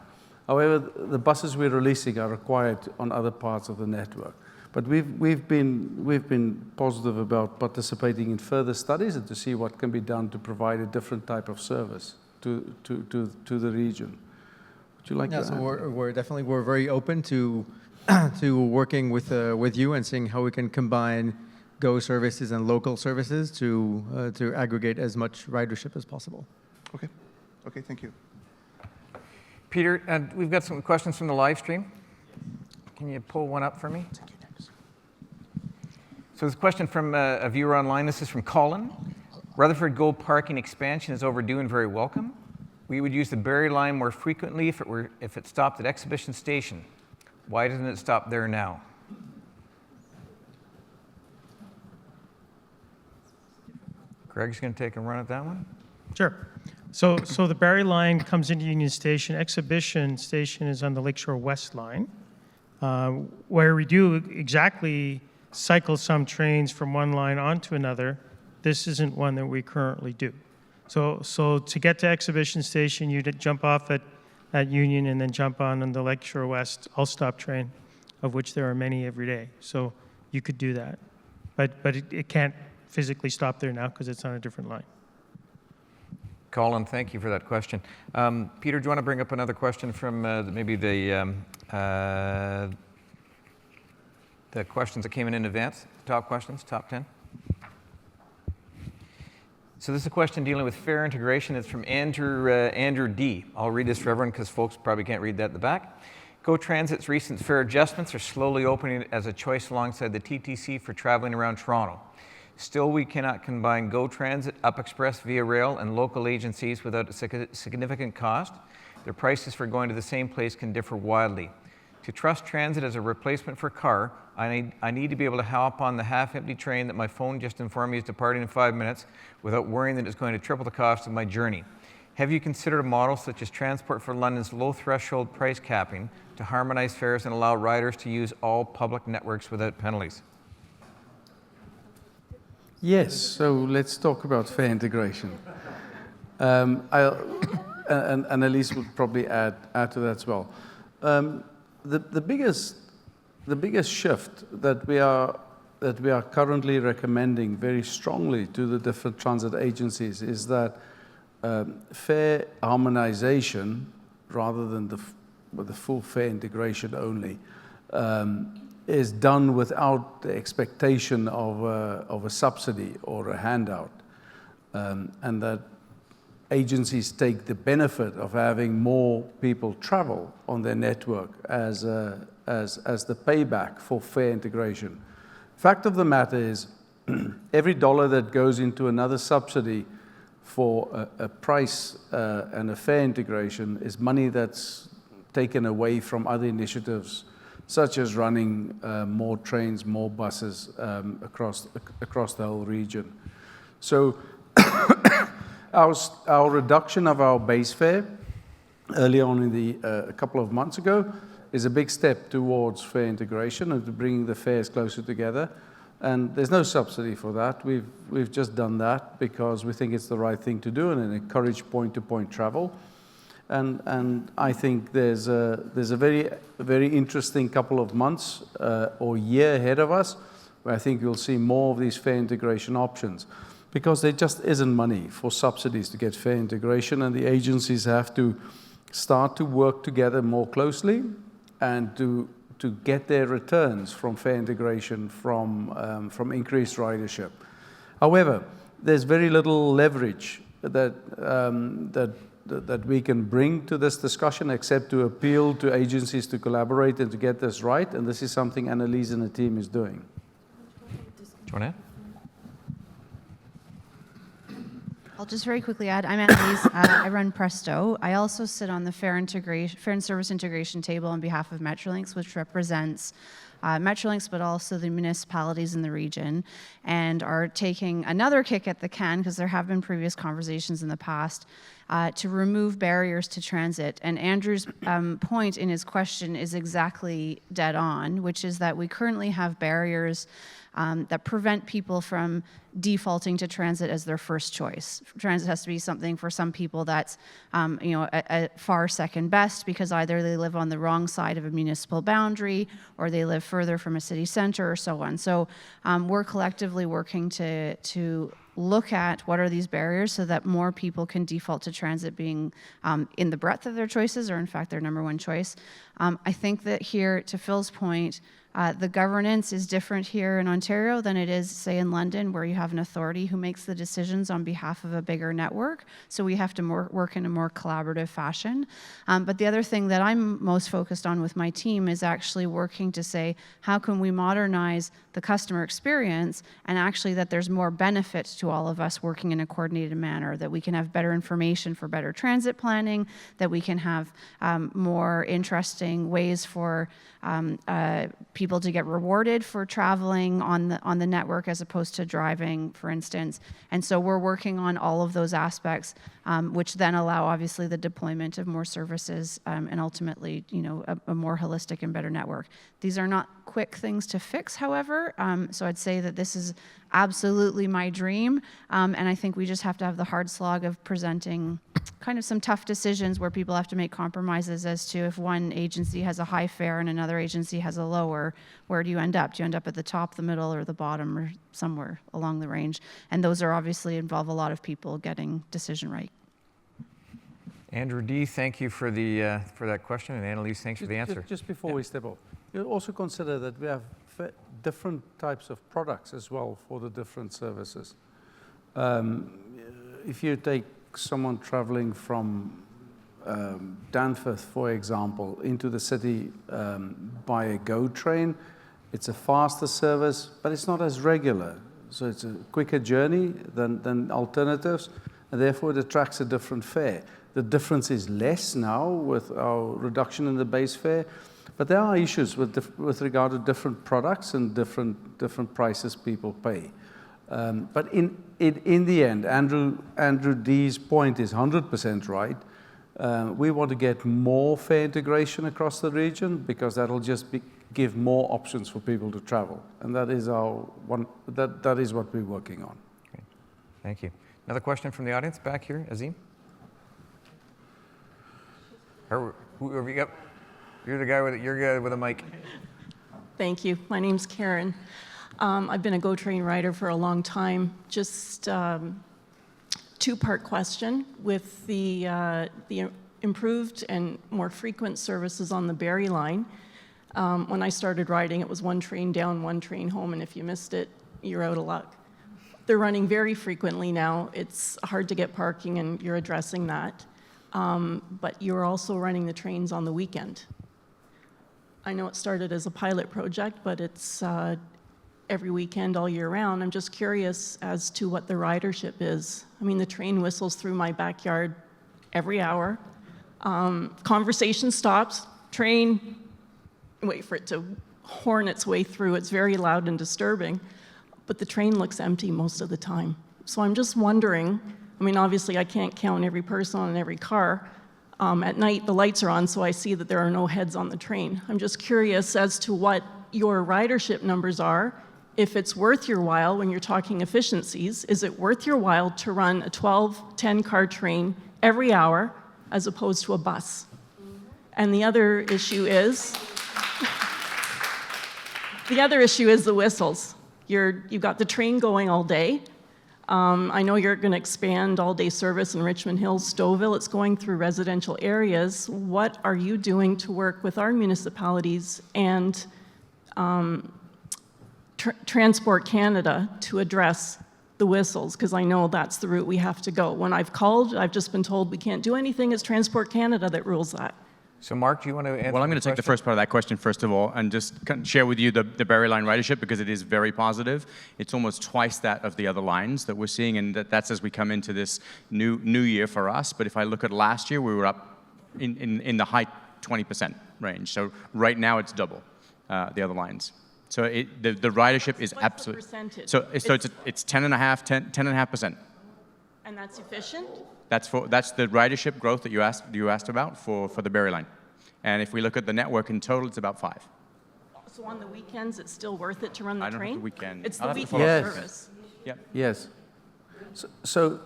However, the buses we're releasing are required on other parts of the network. But we've been positive about participating in further studies and to see what can be done to provide a different type of service to the region. Would you like to add? So we're very open to to working with you and seeing how we can combine Go services and local services to aggregate as much ridership as possible. Okay. Okay. Thank you. Peter, we've got some questions from the live stream. Can you pull one up for me? So there's a question from a viewer online. This is from Colin. Rutherford Go parking expansion is overdue and very welcome. We would use the Barrie line more frequently if it stopped at Exhibition Station. Why doesn't it stop there now? Greg's going to take a run at that one. Sure. So the Barrie line comes into Union Station. Exhibition Station is on the Lakeshore West line, where we do exactly cycle some trains from one line onto another. This isn't one that we currently do. So to get to Exhibition Station, you'd jump off at Union and then jump on the Lakeshore West all-stop train, of which there are many every day. So you could do that. But it can't physically stop there now because it's on a different line. Colin, thank you for that question. Peter, do you want to bring up another question from maybe the questions that came in advance? Top questions, top 10? So this is a question dealing with fare integration. It's from Andrew D. I'll read this for everyone because folks probably can't read that at the back. Go Transit's recent fare adjustments are slowly opening as a choice alongside the TTC for traveling around Toronto. Still, we cannot combine Go Transit, Up Express, Via Rail, and local agencies without a significant cost. Their prices for going to the same place can differ wildly. To trust transit as a replacement for car, I need to be able to hop on the half-empty train that my phone just informed me is departing in 5 minutes without worrying that it's going to triple the cost of my journey. Have you considered a model such as Transport for London's low-threshold price capping to harmonize fares and allow riders to use all public networks without penalties? Yes, so let's talk about fare integration. And Elise would probably add to that as well. The biggest shift that we are currently recommending very strongly to the different transit agencies is that fare harmonization, rather than the full fare integration only, is done without the expectation of a subsidy or a handout, and that agencies take the benefit of having more people travel on their network as the payback for fare integration. Fact of the matter is, every dollar that goes into another subsidy for a price and a fare integration is money that's taken away from other initiatives, such as running more trains, more buses across the whole region. So our reduction of our base fare early on a couple of months ago is a big step towards fare integration and to bringing the fares closer together. And there's no subsidy for that. We've just done that because we think it's the right thing to do and encourage point-to-point travel. And I think there's a very interesting couple of months or year ahead of us where I think you'll see more of these fare integration options, because there just isn't money for subsidies to get fare integration, and the agencies have to start to work together more closely and to get their returns from fare integration from increased ridership. However, there's very little leverage that we can bring to this discussion except to appeal to agencies to collaborate and to get this right, and this is something Annelies and the team is doing. Joanette? I'll just very quickly add, I'm Annelies. I run Presto. I also sit on the fare and service integration table on behalf of Metrolinx, which represents Metrolinx, but also the municipalities in the region, and are taking another kick at the can, because there have been previous conversations in the past, to remove barriers to transit. And Andrew's point in his question is exactly dead on, which is that we currently have barriers that prevent people from defaulting to transit as their first choice. Transit has to be something for some people that's a far second best, because either they live on the wrong side of a municipal boundary or they live further from a city center or so on. So we're collectively working to look at what are these barriers so that more people can default to transit being in the breadth of their choices, or in fact their number one choice. I think that here, to Phil's point, the governance is different here in Ontario than it is, say, in London, where you have an authority who makes the decisions on behalf of a bigger network. So we have to work in a more collaborative fashion. But the other thing that I'm most focused on with my team is actually working to say, how can we modernize the customer experience, and actually that there's more benefit to all of us working in a coordinated manner, that we can have better information for better transit planning, that we can have more interesting ways for people to get rewarded for traveling on the network as opposed to driving, for instance. And so we're working on all of those aspects, which then allow obviously the deployment of more services and ultimately, a more holistic and better network. These are not quick things to fix, however. So I'd say that this is absolutely my dream, and I think we just have to have the hard slog of presenting kind of some tough decisions where people have to make compromises as to if one agency has a high fare and another agency has a lower, where do you end up? Do you end up at the top, the middle, or the bottom, or somewhere along the range? And those are obviously involve a lot of people getting decision right. Andrew D., thank you for that question, and Annelies, thanks for the answer. Just before we step off, you also consider that we have different types of products as well for the different services. If you take someone traveling from Danforth, for example, into the city by a GO train, it's a faster service, but it's not as regular. So it's a quicker journey than alternatives, and therefore it attracts a different fare. The difference is less now with our reduction in the base fare, but there are issues with regard to different products and different prices people pay. But in the end, Andrew D's point is 100% right. We want to get more fare integration across the region, because that'll just give more options for people to travel, and that is that is what we're working on. Great. Thank you. Another question from the audience back here, Azim. Whoever you got, you're the guy with a mic. Thank you. My name's Karen. I've been a GO Train rider for a long time. Just two-part question. With the improved and more frequent services on the Barrie line, when I started riding, it was one train down, one train home, and if you missed it, you're out of luck. They're running very frequently now. It's hard to get parking, and you're addressing that. But you're also running the trains on the weekend. I know it started as a pilot project, but it's every weekend all year round. I'm just curious as to what the ridership is. I mean, the train whistles through my backyard every hour. Conversation stops, train, wait for it to horn its way through. It's very loud and disturbing, but the train looks empty most of the time. So I'm just wondering, I mean, obviously I can't count every person on every car. At night, the lights are on, so I see that there are no heads on the train. I'm just curious as to what your ridership numbers are if it's worth your while when you're talking efficiencies, is it worth your while to run a 12, 10-car train every hour as opposed to a bus? And the other issue is the whistles. You've got the train going all day. I know you're going to expand all-day service in Richmond Hill, Stouffville. It's going through residential areas. What are you doing to work with our municipalities and Transport Canada to address the whistles? Because I know that's the route we have to go. When I've called, I've just been told we can't do anything. It's Transport Canada that rules that. So Mark, do you want to answer? Well, I'm going to take the first part of that question first of all and just share with you the Berry Line ridership because it is very positive. It's almost twice that of the other lines that we're seeing, and that's as we come into this new year for us. But if I look at last year, we were up in the high 20% range. So right now it's double the other lines. So the ridership is absolutely. What's the percentage? So it's 10.5%. And that's efficient? That's the ridership growth that you asked about for the Berry Line. And if we look at the network in total, it's about 5. So on the weekends, it's still worth it to run the I don't train? have the weekend. It's I'll the have to weekend follow up. service. Yep. Yes. So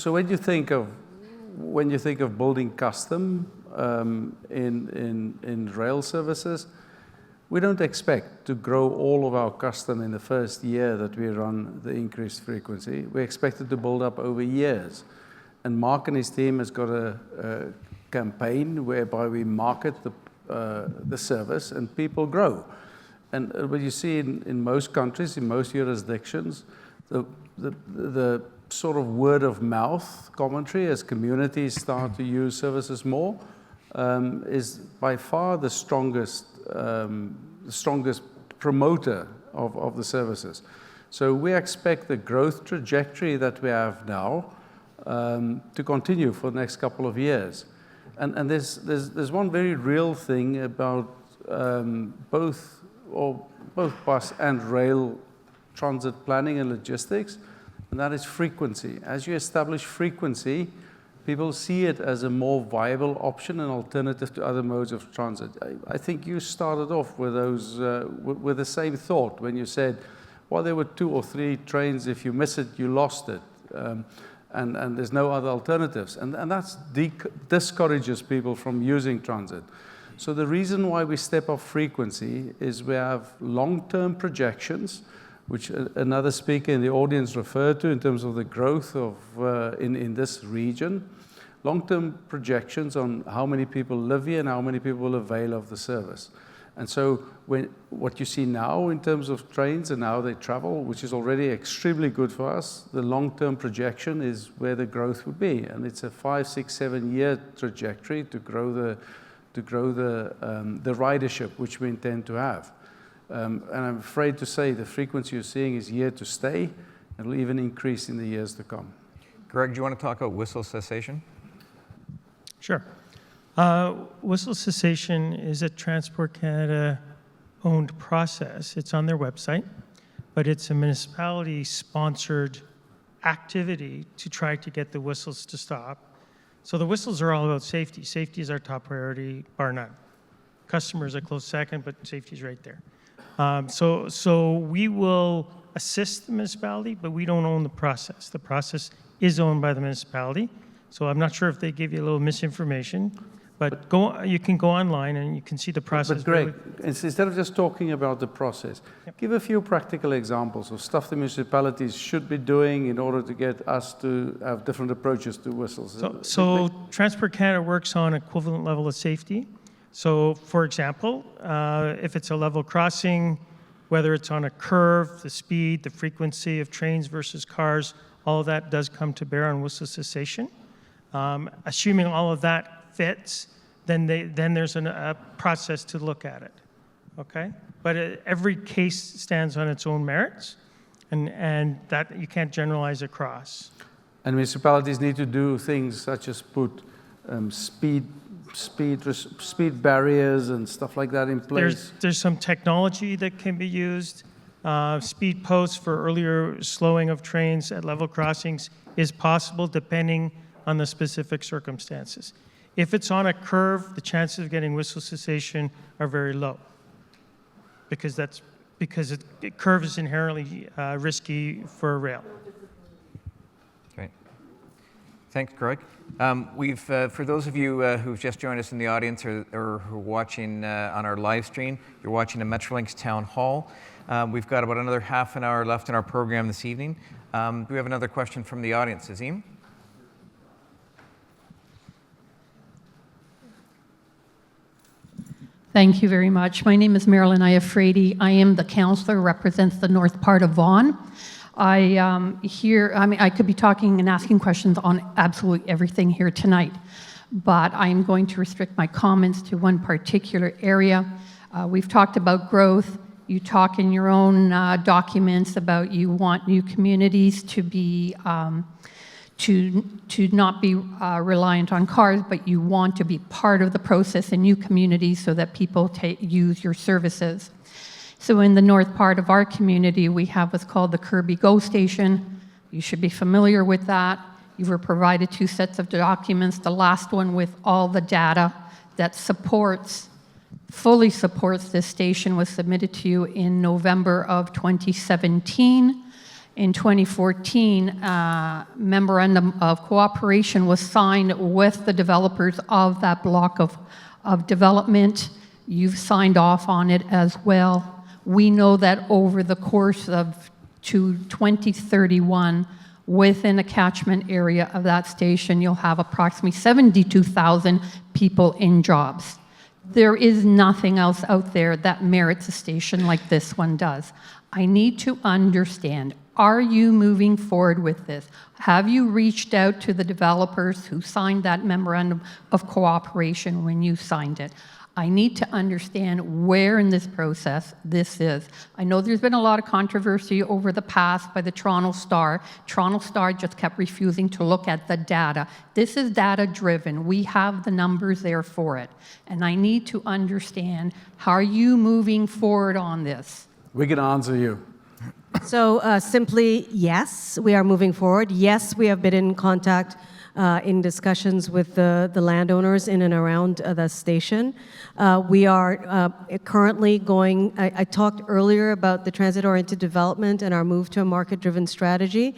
when you think of building custom in rail services, we don't expect to grow all of our custom in the first year that we run the increased frequency. We expect it to build up over years. And Mark and his team has got a campaign whereby we market the service and people grow. And what you see in most countries, in most jurisdictions, the sort of word of mouth commentary as communities start to use services more is by far the strongest promoter of the services. So we expect the growth trajectory that we have now to continue for the next couple of years. And there's one very real thing about both bus and rail transit planning and logistics, and that is frequency. As you establish frequency, people see it as a more viable option and alternative to other modes of transit. I think you started off with those with the same thought when you said, well, there were 2 or 3 trains. If you miss it, you lost it. And there's no other alternatives. And that discourages people from using transit. So the reason why we step up frequency is we have long-term projections, which another speaker in the audience referred to in terms of the growth of in this region. Long-term projections on how many people live here and how many people will avail of the service. And so what you see now in terms of trains and how they travel, which is already extremely good for us, the long-term projection is where the growth would be. And it's a 5, 6, 7-year trajectory to grow the ridership, which we intend to have. And I'm afraid to say the frequency you're seeing is here to stay. It'll even increase in the years to come. Greg, do you want to talk about whistle cessation? Sure. Whistle cessation is a Transport Canada owned process. It's on their website, but it's a municipality-sponsored activity to try to get the whistles to stop. So the whistles are all about safety. Safety is our top priority, bar none. Customers are close second, but safety is right there. So we will assist the municipality, but we don't own the process. The process is owned by the municipality. So I'm not sure if they give you a little misinformation, but you can go online and you can see the process. But Greg, instead of just talking about the process, give a few practical examples of stuff the municipalities should be doing in order to get us to have different approaches to whistles. So Transport Canada works on equivalent level of safety. So for example, if it's a level crossing, whether it's on a curve, the speed, the frequency of trains versus cars, all of that does come to bear on whistle cessation. Assuming all of that fits, then there's a process to look at it, okay? But every case stands on its own merits, and that you can't generalize across. And municipalities need to do things such as put speed barriers and stuff like that in place. There's some technology that can be used. Speed posts for earlier slowing of trains at level crossings is possible depending on the specific circumstances. If it's on a curve, the chances of getting whistle cessation are very low because that's because curve is inherently risky for rail. Great. Thanks, Greg. For those of you who've just joined us in the audience or who are watching on our live stream, you're watching a Metrolinx Town Hall. We've got about another half an hour left in our program this evening. Do we have another question from the audience? Azim? Thank you very much. My name is Marilyn Iafredi. I am the councillor who represents the north part of Vaughan. I could be talking and asking questions on absolutely everything here tonight, but I'm going to restrict my comments to one particular area. We've talked about growth. You talk in your own documents about you want new communities to be to not be reliant on cars, but you want to be part of the process in new communities so that people use your services. So in the north part of our community, we have what's called the Kirby GO Station. You should be familiar with that. You were provided 2 sets of documents, the last one with all the data that fully supports this station was submitted to you in November of 2017. In 2014, memorandum of cooperation was signed with the developers of that block of development. You've signed off on it as well. We know that over the course of 2031, within a catchment area of that station, you'll have approximately 72,000 people in jobs. There is nothing else out there that merits a station like this one does. I need to understand, are you moving forward with this? Have you reached out to the developers who signed that memorandum of cooperation when you signed it? I need to understand where in this process this is. I know there's been a lot of controversy over the past by the Toronto Star. Toronto Star just kept refusing to look at the data. This is data-driven. We have the numbers there for it. And I need to understand, how are you moving forward on this? We can answer you. So simply, yes, we are moving forward. Yes, we have been in contact in discussions with the landowners in and around the station. We are currently going, I talked earlier about the transit-oriented development and our move to a market-driven strategy.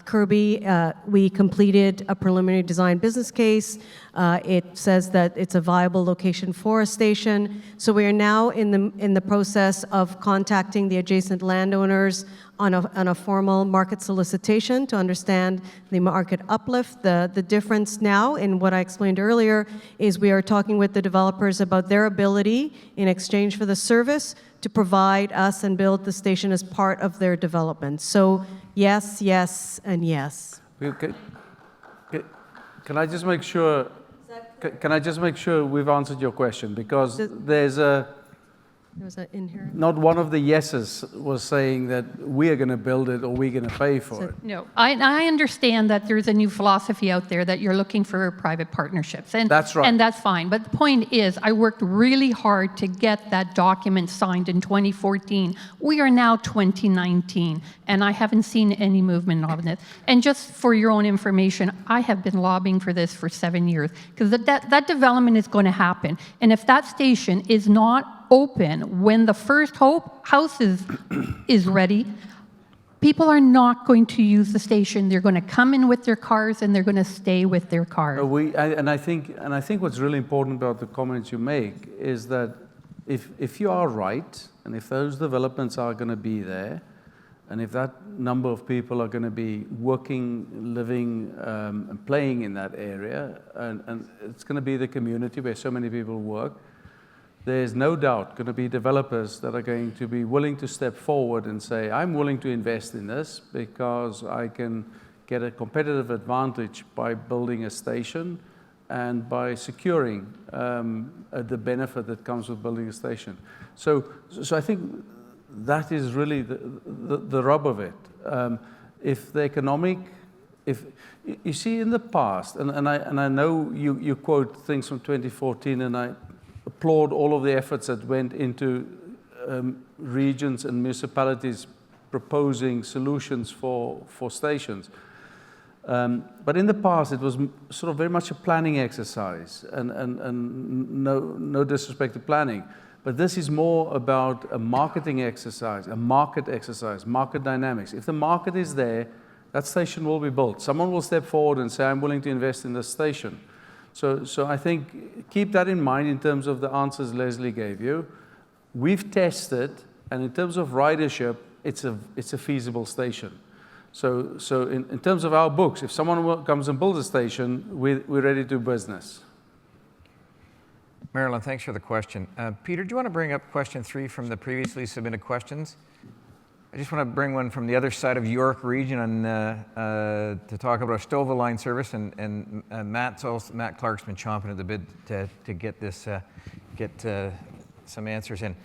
Kirby, we completed a preliminary design business case. It says that it's a viable location for a station. So we are now in the process of contacting the adjacent landowners on a formal market solicitation to understand the market uplift. The difference now in what I explained earlier is we are talking with the developers about their ability in exchange for the service to provide us and build the station as part of their development. So yes, yes, and yes. Can I just make sure? Can I just make sure we've answered your question? Because there's an inherent. Not one of the yeses was saying that we are going to build it or we're going to pay for it. No, I understand that there's a new philosophy out there that you're looking for private partnerships. And that's right. And that's fine. But the point is, I worked really hard to get that document signed in 2014. We are now 2019, and I haven't seen any movement on it. And just for your own information, I have been lobbying for this for 7 years, because that development is going to happen. And if that station is not open when the first house is ready, people are not going to use the station. They're going to come in with their cars and they're going to stay with their cars. I think what's really important about the comments you make is that if you are right, and if those developments are going to be there, and if that number of people are going to be working, living, and playing in that area, and it's going to be the community where so many people work, there's no doubt going to be developers that are going to be willing to step forward and say, I'm willing to invest in this because I can get a competitive advantage by building a station and by securing the benefit that comes with building a station. So I think that is really the rub of it. If the economic, if you see in the past, and I know you quote things from 2014, and I applaud all of the efforts that went into regions and municipalities proposing solutions for stations. But in the past, it was sort of very much a planning exercise, and no disrespect to planning. But this is more about a marketing exercise, a market exercise, market dynamics. If the market is there, that station will be built. Someone will step forward and say, I'm willing to invest in this station. So I think keep that in mind in terms of the answers Leslie gave you. We've tested, and in terms of ridership, it's a feasible station. So in terms of our books, if someone comes and builds a station, we're ready to do business. Marilyn, thanks for the question. Peter, do you want to bring up question 3 from the previously submitted questions? I just want to bring one from the other side of York Region to talk about Stouffville line service, and Matt Clark's been chomping at the bit to get some answers in.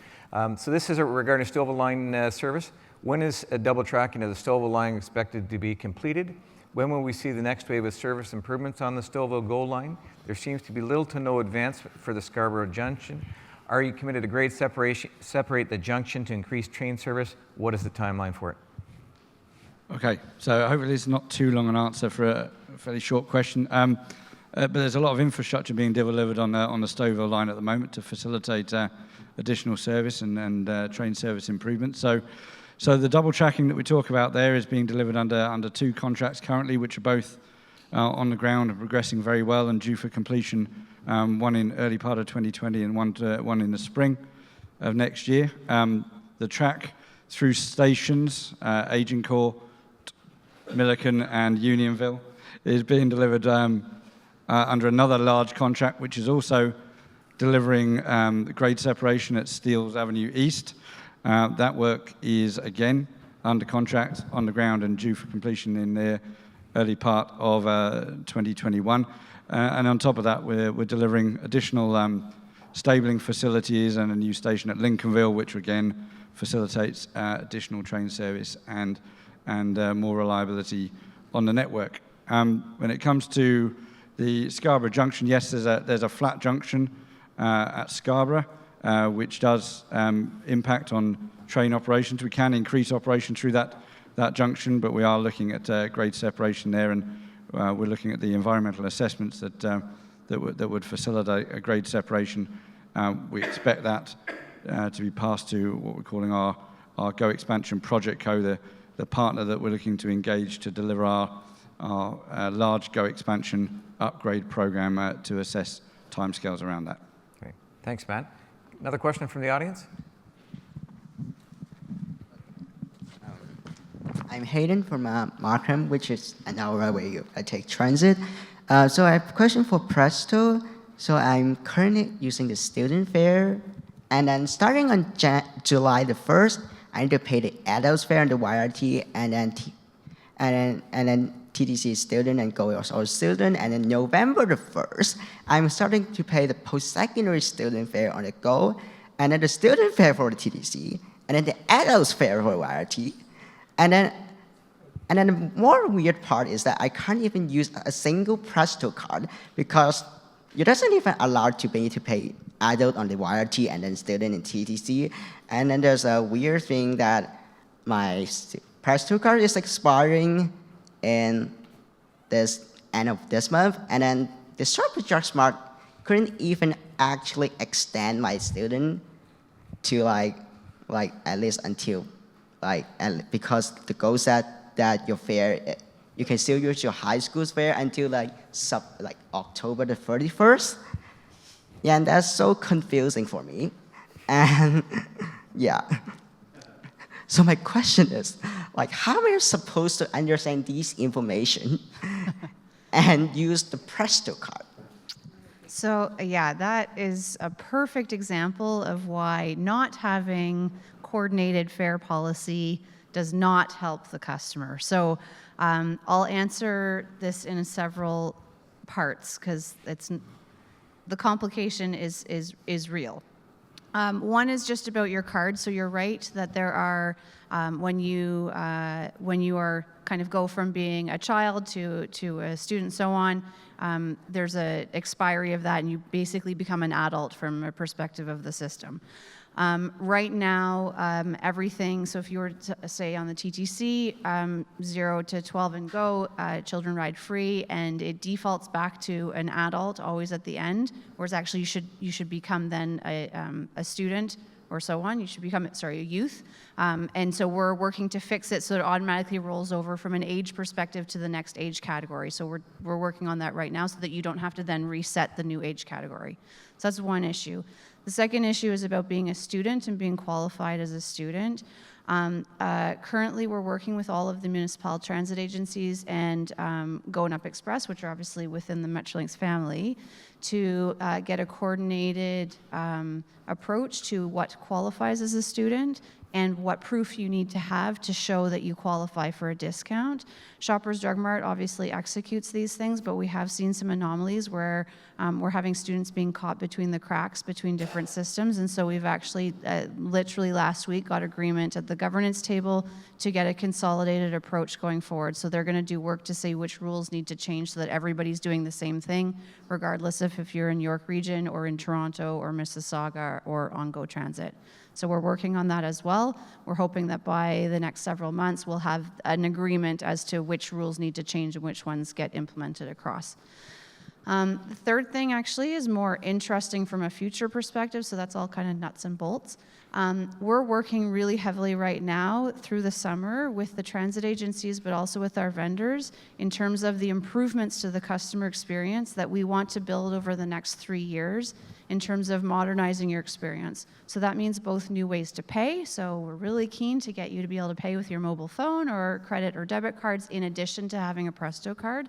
So this is regarding Stouffville line service. When is a double tracking of the Stouffville line expected to be completed? When will we see the next wave of service improvements on the Stouffville GO line? There seems to be little to no advance for the Scarborough Junction. Are you committed to grade separate the junction to increase train service? What is the timeline for it? Okay, so hopefully it's not too long an answer for a fairly short question. But there's a lot of infrastructure being delivered on the Stouffville line at the moment to facilitate additional service and train service improvements. So the double tracking that we talk about there is being delivered under 2 contracts currently, which are both on the ground and progressing very well and due for completion, one in early part of 2020 and one in the spring of next year. The track through stations, Agincourt, Milliken and Unionville is being delivered under another large contract, which is also delivering grade separation at Steeles Avenue East. That work is, again, under contract, on the ground, and due for completion in the early part of 2021. And on top of that, we're delivering additional stabling facilities and a new station at Lincolnville, which, again, facilitates additional train service and more reliability on the network. When it comes to the Scarborough Junction, yes, there's a flat junction at Scarborough, which does impact on train operations. We can increase operation through that junction, but we are looking at grade separation there, and we're looking at the environmental assessments that would facilitate a grade separation. We expect that to be passed to what we're calling our GO Expansion Project Co, the partner that we're looking to engage to deliver our large GO Expansion upgrade program to assess timescales around that. Great. Thanks, Matt. Another question from the audience? I'm Hayden from Markham, which is an hour away. I take transit. So I have a question for Presto. So I'm currently using the student fare, and then starting on July the 1st, I need to pay the adults fare and the YRT, and then TTC student and GO is also student. And then November the 1st, I'm starting to pay the post-secondary student fare on the GO, and then the student fare for the TTC, and then the adults fare for YRT. And then the more weird part is that I can't even use a single Presto card because it doesn't even allow me to pay adult on the YRT and then student in TTC. And then there's a weird thing that my Presto card is expiring in this end of this month, and then the Shoppers Smart couldn't even actually extend my student to like at least until because the goal said that your fare, you can still use your high school's fare until October the 31st. Yeah, and that's so confusing for me. And yeah. So my question is, how am I supposed to understand these information and use the Presto card? So yeah, that is a perfect example of why not having coordinated fare policy does not help the customer. So I'll answer this in several parts because the complication is real. One is just about your card. So you're right that there are when you are kind of go from being a child to a student, so on. There's a expiry of that, and you basically become an adult from a perspective of the system. Right now, everything, so if you were to say on the TTC, 0 to 12 and go, children ride free, and it defaults back to an adult always at the end, whereas actually you should become then a student or so on. You should become, a youth. And so we're working to fix it so it automatically rolls over from an age perspective to the next age category. So we're working on that right now so that you don't have to then reset the new age category. So that's one issue. The second issue is about being a student and being qualified as a student. Currently, we're working with all of the municipal transit agencies and Going Up Express, which are obviously within the Metrolinx family, to get a coordinated approach to what qualifies as a student and what proof you need to have to show that you qualify for a discount. Shoppers Drug Mart obviously executes these things, but we have seen some anomalies where we're having students being caught between the cracks between different systems, and so we've actually literally last week got agreement at the governance table to get a consolidated approach going forward. So they're gonna do work to say which rules need to change so that everybody's doing the same thing, regardless of if you're in York Region or in Toronto or Mississauga or on GO Transit. So we're working on that as well. We're hoping that by the next several months, we'll have an agreement as to which rules need to change and which ones get implemented across. The third thing actually is more interesting from a future perspective, so that's all kind of nuts and bolts. We're working really heavily right now through the summer with the transit agencies, but also with our vendors in terms of the improvements to the customer experience that we want to build over the next 3 years in terms of modernizing your experience. So that means both new ways to pay. So we're really keen to get you to be able to pay with your mobile phone or credit or debit cards in addition to having a Presto card.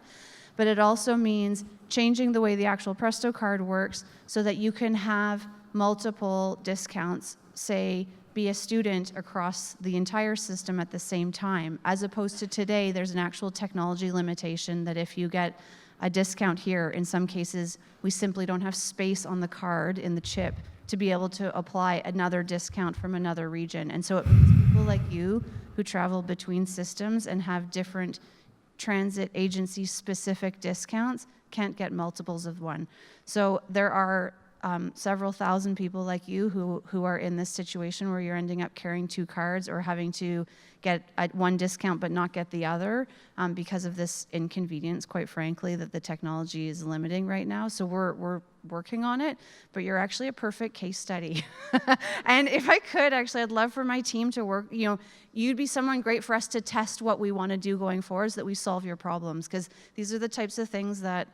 But it also means changing the way the actual Presto card works so that you can have multiple discounts, say, be a student across the entire system at the same time, as opposed to today, there's an actual technology limitation that if you get a discount here, in some cases, we simply don't have space on the card in the chip to be able to apply another discount from another region. And so it means people like you who travel between systems and have different transit agency specific discounts can't get multiples of one. So there are several thousand people like you who are in this situation where you're ending up carrying 2 cards or having to get one discount but not get the other because of this inconvenience, quite frankly, that the technology is limiting right now. So we're working on it, but you're actually a perfect case study. And if I could, actually, I'd love for my team to work, you'd be someone great for us to test what we want to do going forward so that we solve your problems, because these are the types of things that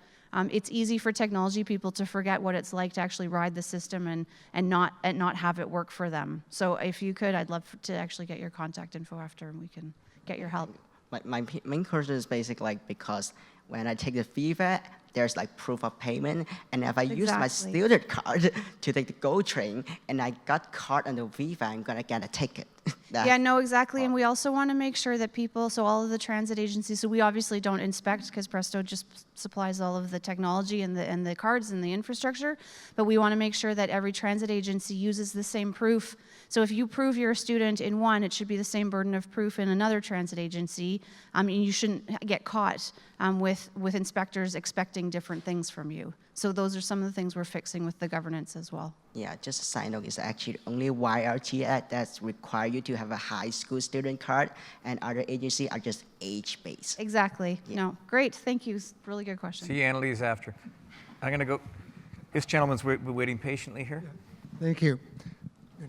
it's easy for technology people to forget what it's like to actually ride the system and not have it work for them. So if you could, I'd love to actually get your contact info after and we can get your help. My main question is basically like because when I take the Viva, there's like proof of payment, and if I use my student card to take the GO train and I got card on the Viva, I'm gonna get a ticket. Yeah, no, exactly. And we also want to make sure that people, so all of the transit agencies, so we obviously don't inspect because Presto just supplies all of the technology and the cards and the infrastructure, but we want to make sure that every transit agency uses the same proof. So if you prove you're a student in one, it should be the same burden of proof in another transit agency. And you shouldn't get caught with inspectors expecting different things from you. So those are some of the things we're fixing with the governance as well. Yeah, just a side note, is actually only YRT that's require you to have a high school student card, and other agencies are just age-based. Exactly. Yeah. No, great. Thank you. Really good question. See Annalise after. I'm going to go. This gentleman's waiting patiently here. Thank you.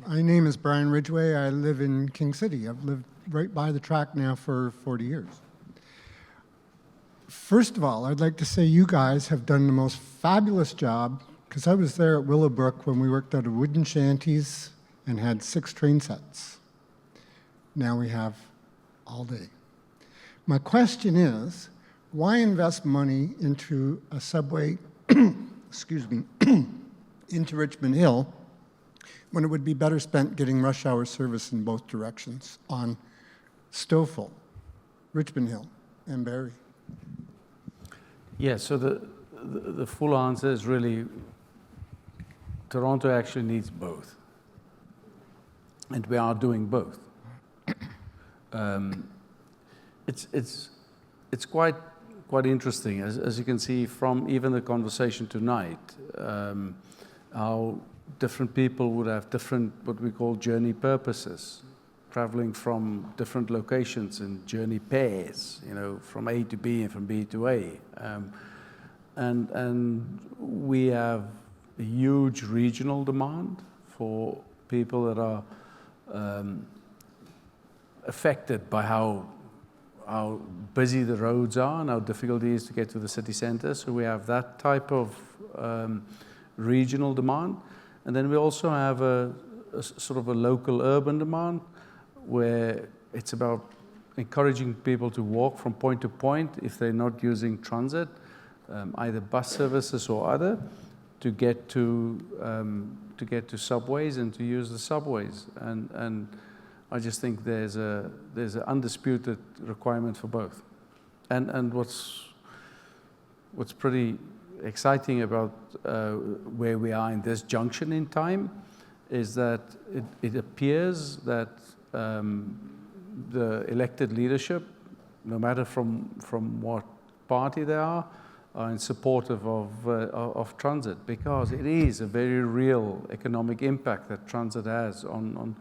My name is Brian Ridgway. I live in King City. I've lived right by the track now for 40 years. First of all, I'd like to say you guys have done the most fabulous job, because I was there at Willowbrook when we worked out of wooden shanties and had 6 train sets. Now we have all day. My question is, why invest money into a subway, excuse me, into Richmond Hill when it would be better spent getting rush hour service in both directions on Stouffville, Richmond Hill, and Barrie? Yeah, so the full answer is really Toronto actually needs both. And we are doing both. It's quite interesting, as you can see from even the conversation tonight, how different people would have different, what we call journey purposes, traveling from different locations in journey pairs, from A to B and from B to A. And we have a huge regional demand for people that are affected by how busy the roads are and how difficult it is to get to the city center. So we have that type of regional demand. And then we also have a sort of a local urban demand where it's about encouraging people to walk from point to point if they're not using transit, either bus services or other, to get to subways and to use the subways. And I just think there's an undisputed requirement for both. And what's pretty exciting about where we are in this junction in time is that it appears that the elected leadership, no matter from what party they are in supportive of transit, because it is a very real economic impact that transit has on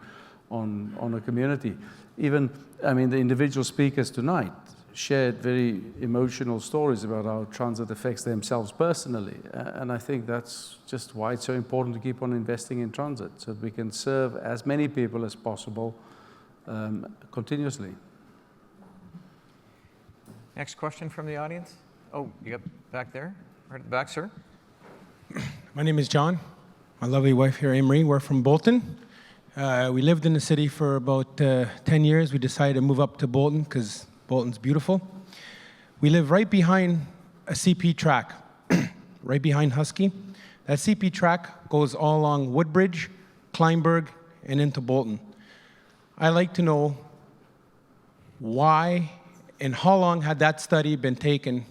a community. Even, I mean, the individual speakers tonight shared very emotional stories about how transit affects themselves personally. And I think that's just why it's so important to keep on investing in transit, so that we can serve as many people as possible continuously. Next question from the audience. Oh, you got back there? Right at the back, sir. My name is John. My lovely wife here, Emery. We're from Bolton. We lived in the city for about 10 years. We decided to move up to Bolton because Bolton's beautiful. We live right behind a CP track, right behind Husky. That CP track goes all along Woodbridge, Kleinburg, and into Bolton. I'd like to know why and how long had that study been taken?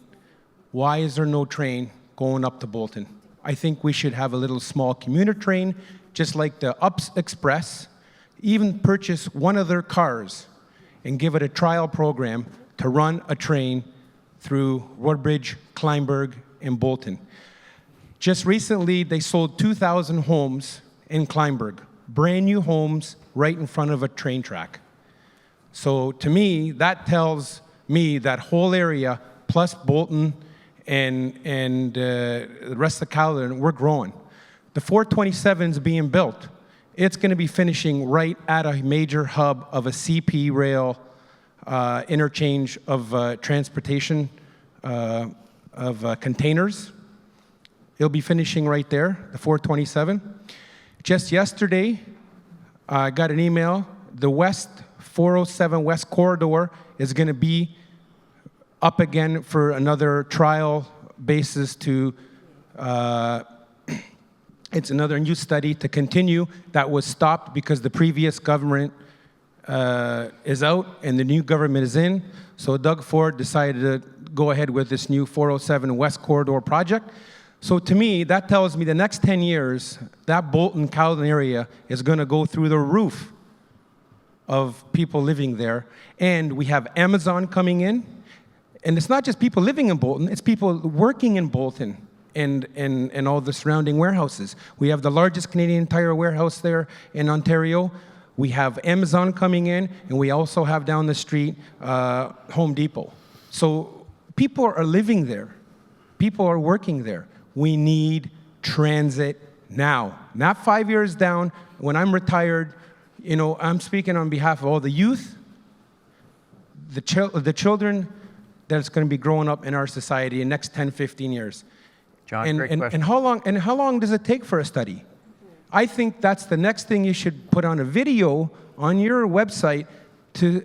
Why is there no train going up to Bolton? I think we should have a little small commuter train, just like the UPS Express, even purchase one of their cars and give it a trial program to run a train through Woodbridge, Kleinburg, and Bolton. Just recently, they sold 2,000 homes in Kleinburg, brand new homes right in front of a train track. So to me, that tells me that whole area, plus Bolton and the rest of Caledon, we're growing. The 427 is being built. It's going to be finishing right at a major hub of a CP rail interchange of transportation of containers. It'll be finishing right there, the 427. Just yesterday, I got an email. The West 407 West Corridor is going to be up again for another trial basis to it's another new study to continue that was stopped because the previous government is out and the new government is in. So Doug Ford decided to go ahead with this new 407 West Corridor project. So to me, that tells me the next 10 years, that Bolton-Caledon area is going to go through the roof of people living there. And we have Amazon coming in. And it's not just people living in Bolton, it's people working in Bolton and all the surrounding warehouses. We have the largest Canadian Tire warehouse there in Ontario. We have Amazon coming in, and we also have down the street Home Depot. So people are living there. People are working there. We need transit now, not 5 years down. When I'm retired, I'm speaking on behalf of all the youth, the children that's going to be growing up in our society in the next 10, 15 years. John, great question. And how long does it take for a study? I think that's the next thing you should put on a video on your website to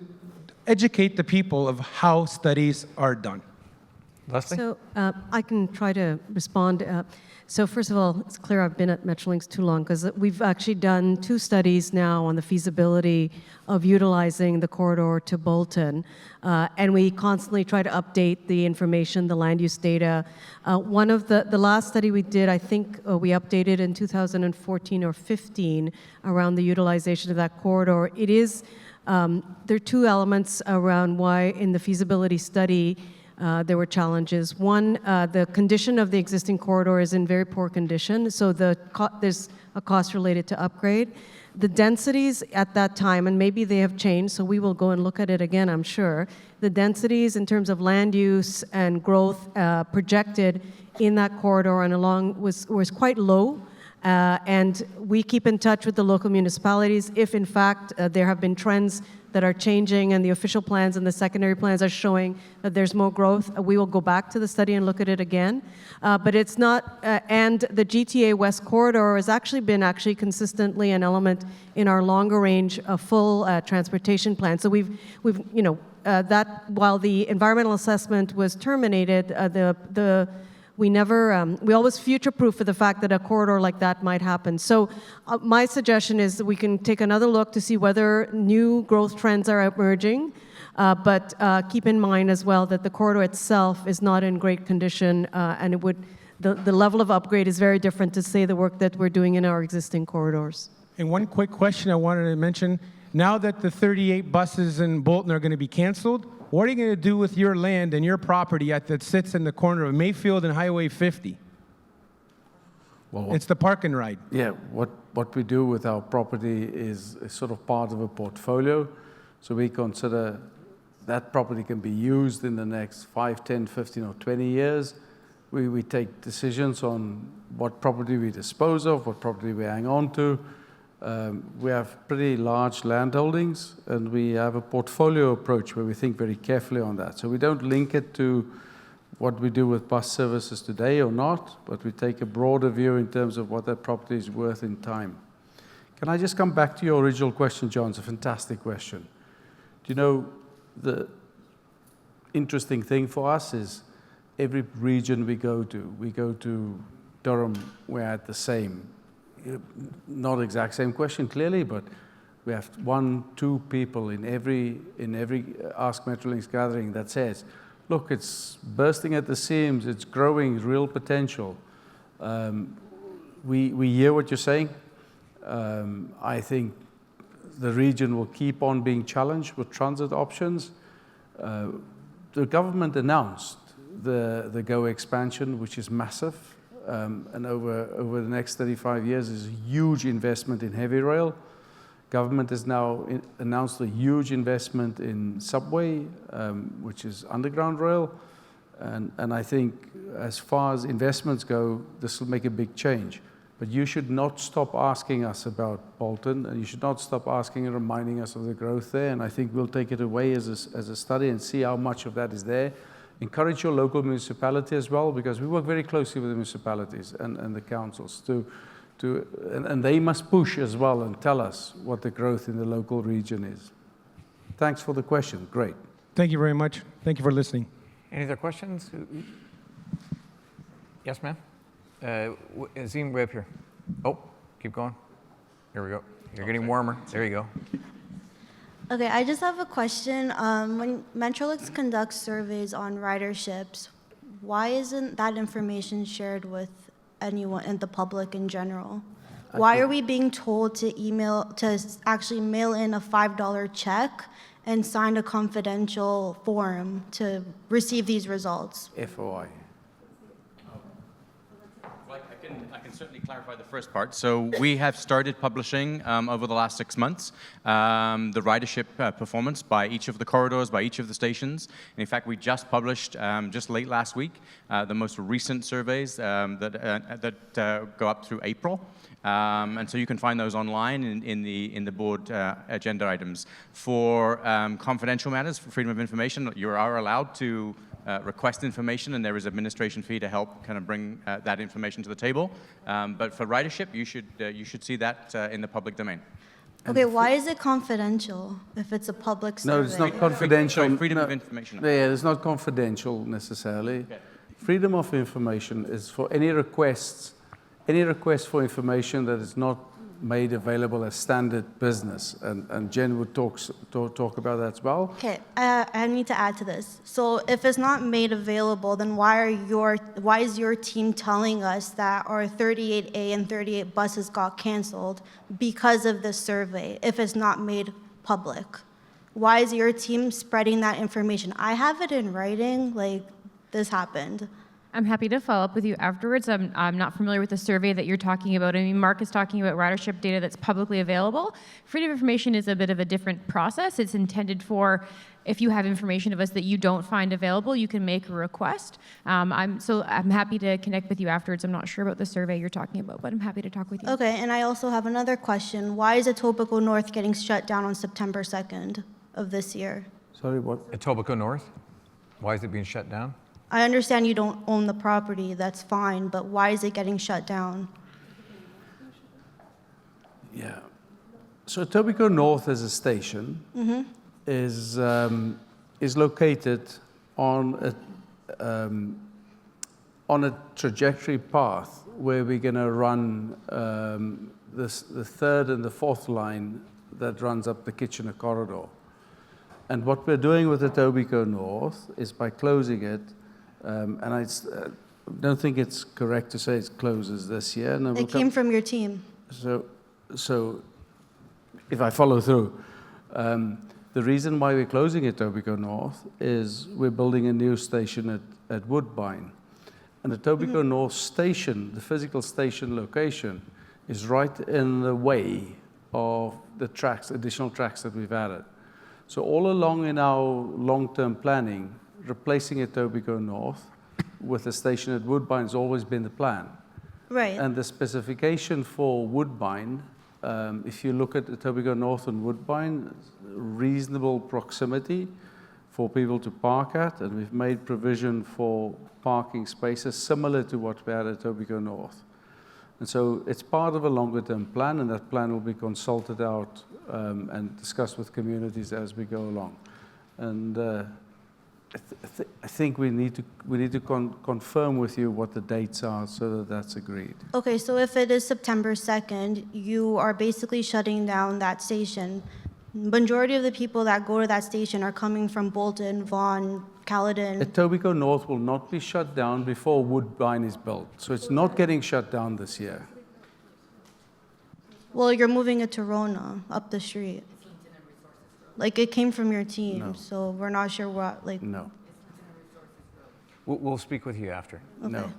educate the people of how studies are done. Leslie? So I can try to respond. So first of all, it's clear I've been at Metrolinx too long because we've actually done 2 studies now on the feasibility of utilizing the corridor to Bolton. And we constantly try to update the information, the land use data. One of the last study we did, I think we updated in 2014 or 15 around the utilization of that corridor. It is, there are 2 elements around why in the feasibility study there were challenges. One, the condition of the existing corridor is in very poor condition, so there's a cost related to upgrade. The densities at that time, and maybe they have changed, so we will go and look at it again, I'm sure. The densities in terms of land use and growth projected in that corridor and along was quite low. And we keep in touch with the local municipalities if, in fact, there have been trends that are changing and the official plans and the secondary plans are showing that there's more growth. We will go back to the study and look at it again. But it's not, and the GTA West Corridor has actually been consistently an element in our longer range full transportation plan. So we've that while the environmental assessment was terminated, we always future-proof for the fact that a corridor like that might happen. So my suggestion is that we can take another look to see whether new growth trends are emerging, but keep in mind as well that the corridor itself is not in great condition, and the level of upgrade is very different to, say, the work that we're doing in our existing corridors. And one quick question I wanted to mention. Now that the 38 buses in Bolton are going to be canceled, what are you going to do with your land and your property that sits in the corner of Mayfield and Highway 50? Well, it's the park and ride. Yeah, what we do with our property is sort of part of a portfolio. So we consider that property can be used in the next 5, 10, 15, or 20 years. We take decisions on what property we dispose of, what property we hang on to. We have pretty large land holdings, and we have a portfolio approach where we think very carefully on that. So we don't link it to what we do with bus services today or not, but we take a broader view in terms of what that property is worth in time. Can I just come back to your original question, John? It's a fantastic question. Do you know, the interesting thing for us is every region we go to Durham, we're at the same. Not exact same question, clearly, but we have 1, 2 people in every Ask Metrolinx gathering that says, look, it's bursting at the seams, it's growing, real potential. We hear what you're saying. I think the region will keep on being challenged with transit options. The government announced the GO expansion, which is massive. And over the next 35 years is a huge investment in heavy rail. Government has now announced a huge investment in subway, which is underground rail. And I think as far as investments go, this will make a big change. But you should not stop asking us about Bolton, and you should not stop asking and reminding us of the growth there. And I think we'll take it away as a study and see how much of that is there. Encourage your local municipality as well, because we work very closely with the municipalities and the councils and they must push as well and tell us what the growth in the local region is. Thanks for the question. Great. Thank you very much. Thank you for listening. Any other questions? Yes, ma'am. Azim, way up here. Oh, keep going. Here we go. You're getting warmer. There you go. Okay, I just have a question. When Metrolinx conducts surveys on riderships, why isn't that information shared with anyone and the public in general? Why are we being told to actually mail in a $5 check and sign a confidential form to receive these results? FOI. I can certainly clarify the first part. So we have started publishing over the last 6 months the ridership performance by each of the corridors, by each of the stations. And in fact, we just published just late last week the most recent surveys that go up through April. And so you can find those online in the board agenda items. For confidential matters, for freedom of information, you are allowed to request information, and there is administration fee to help kind of bring that information to the table. But for ridership, you should see that in the public domain. Okay, why is it confidential if it's a public survey? No, it's not confidential. Sorry, freedom of information. Yeah, it's not confidential necessarily. Okay. Freedom of information is for any request for information that is not made available as standard business, and Jen would talk about that as well. Okay, I need to add to this. So if it's not made available, then why is your team telling us that our 38A and 38 buses got canceled because of this survey if it's not made public? Why is your team spreading that information? I have it in writing, like this happened. I'm happy to follow up with you afterwards. I'm not familiar with the survey that you're talking about. I mean, Mark is talking about ridership data that's publicly available. Freedom of information is a bit of a different process. It's intended for if you have information of us that you don't find available, you can make a request. I'm happy to connect with you afterwards. I'm not sure about the survey you're talking about, but I'm happy to talk with you. Okay, and I also have another question. Why is Etobicoke North getting shut down on September 2nd of this year? Sorry, what? Etobicoke North? Why is it being shut down? I understand you don't own the property, that's fine, but why is it getting shut down? Yeah. So Etobicoke North as a station is located on a trajectory path where we're going to run the third and the fourth line that runs up the Kitchener corridor. And what we're doing with Etobicoke North is by closing it, and I don't think it's correct to say it closes this year. And It came from your team. So if I follow through, the reason why we're closing Etobicoke North is we're building a new station at Woodbine. And the Etobicoke North station, the physical station location, is right in the way of the tracks, additional tracks that we've added. So all along in our long-term planning, replacing Etobicoke North with a station at Woodbine has always been the plan. Right. And the specification for Woodbine, if you look at Etobicoke North and Woodbine, reasonable proximity for people to park at, and we've made provision for parking spaces similar to what we had at Etobicoke North. And so it's part of a longer-term plan, and that plan will be consulted out and discussed with communities as we go along. And I think we need to confirm with you what the dates are so that that's agreed. Okay, so if it is September 2nd, you are basically shutting down that station. Majority of the people that go to that station are coming from Bolton, Vaughan, Caledon. Etobicoke North will not be shut down before Woodbine is built, so it's not getting shut down this year. Well, you're moving it to Rona, up the street. Like, it came from your team, No. so we're not sure what, like... No. We'll speak with you after. No.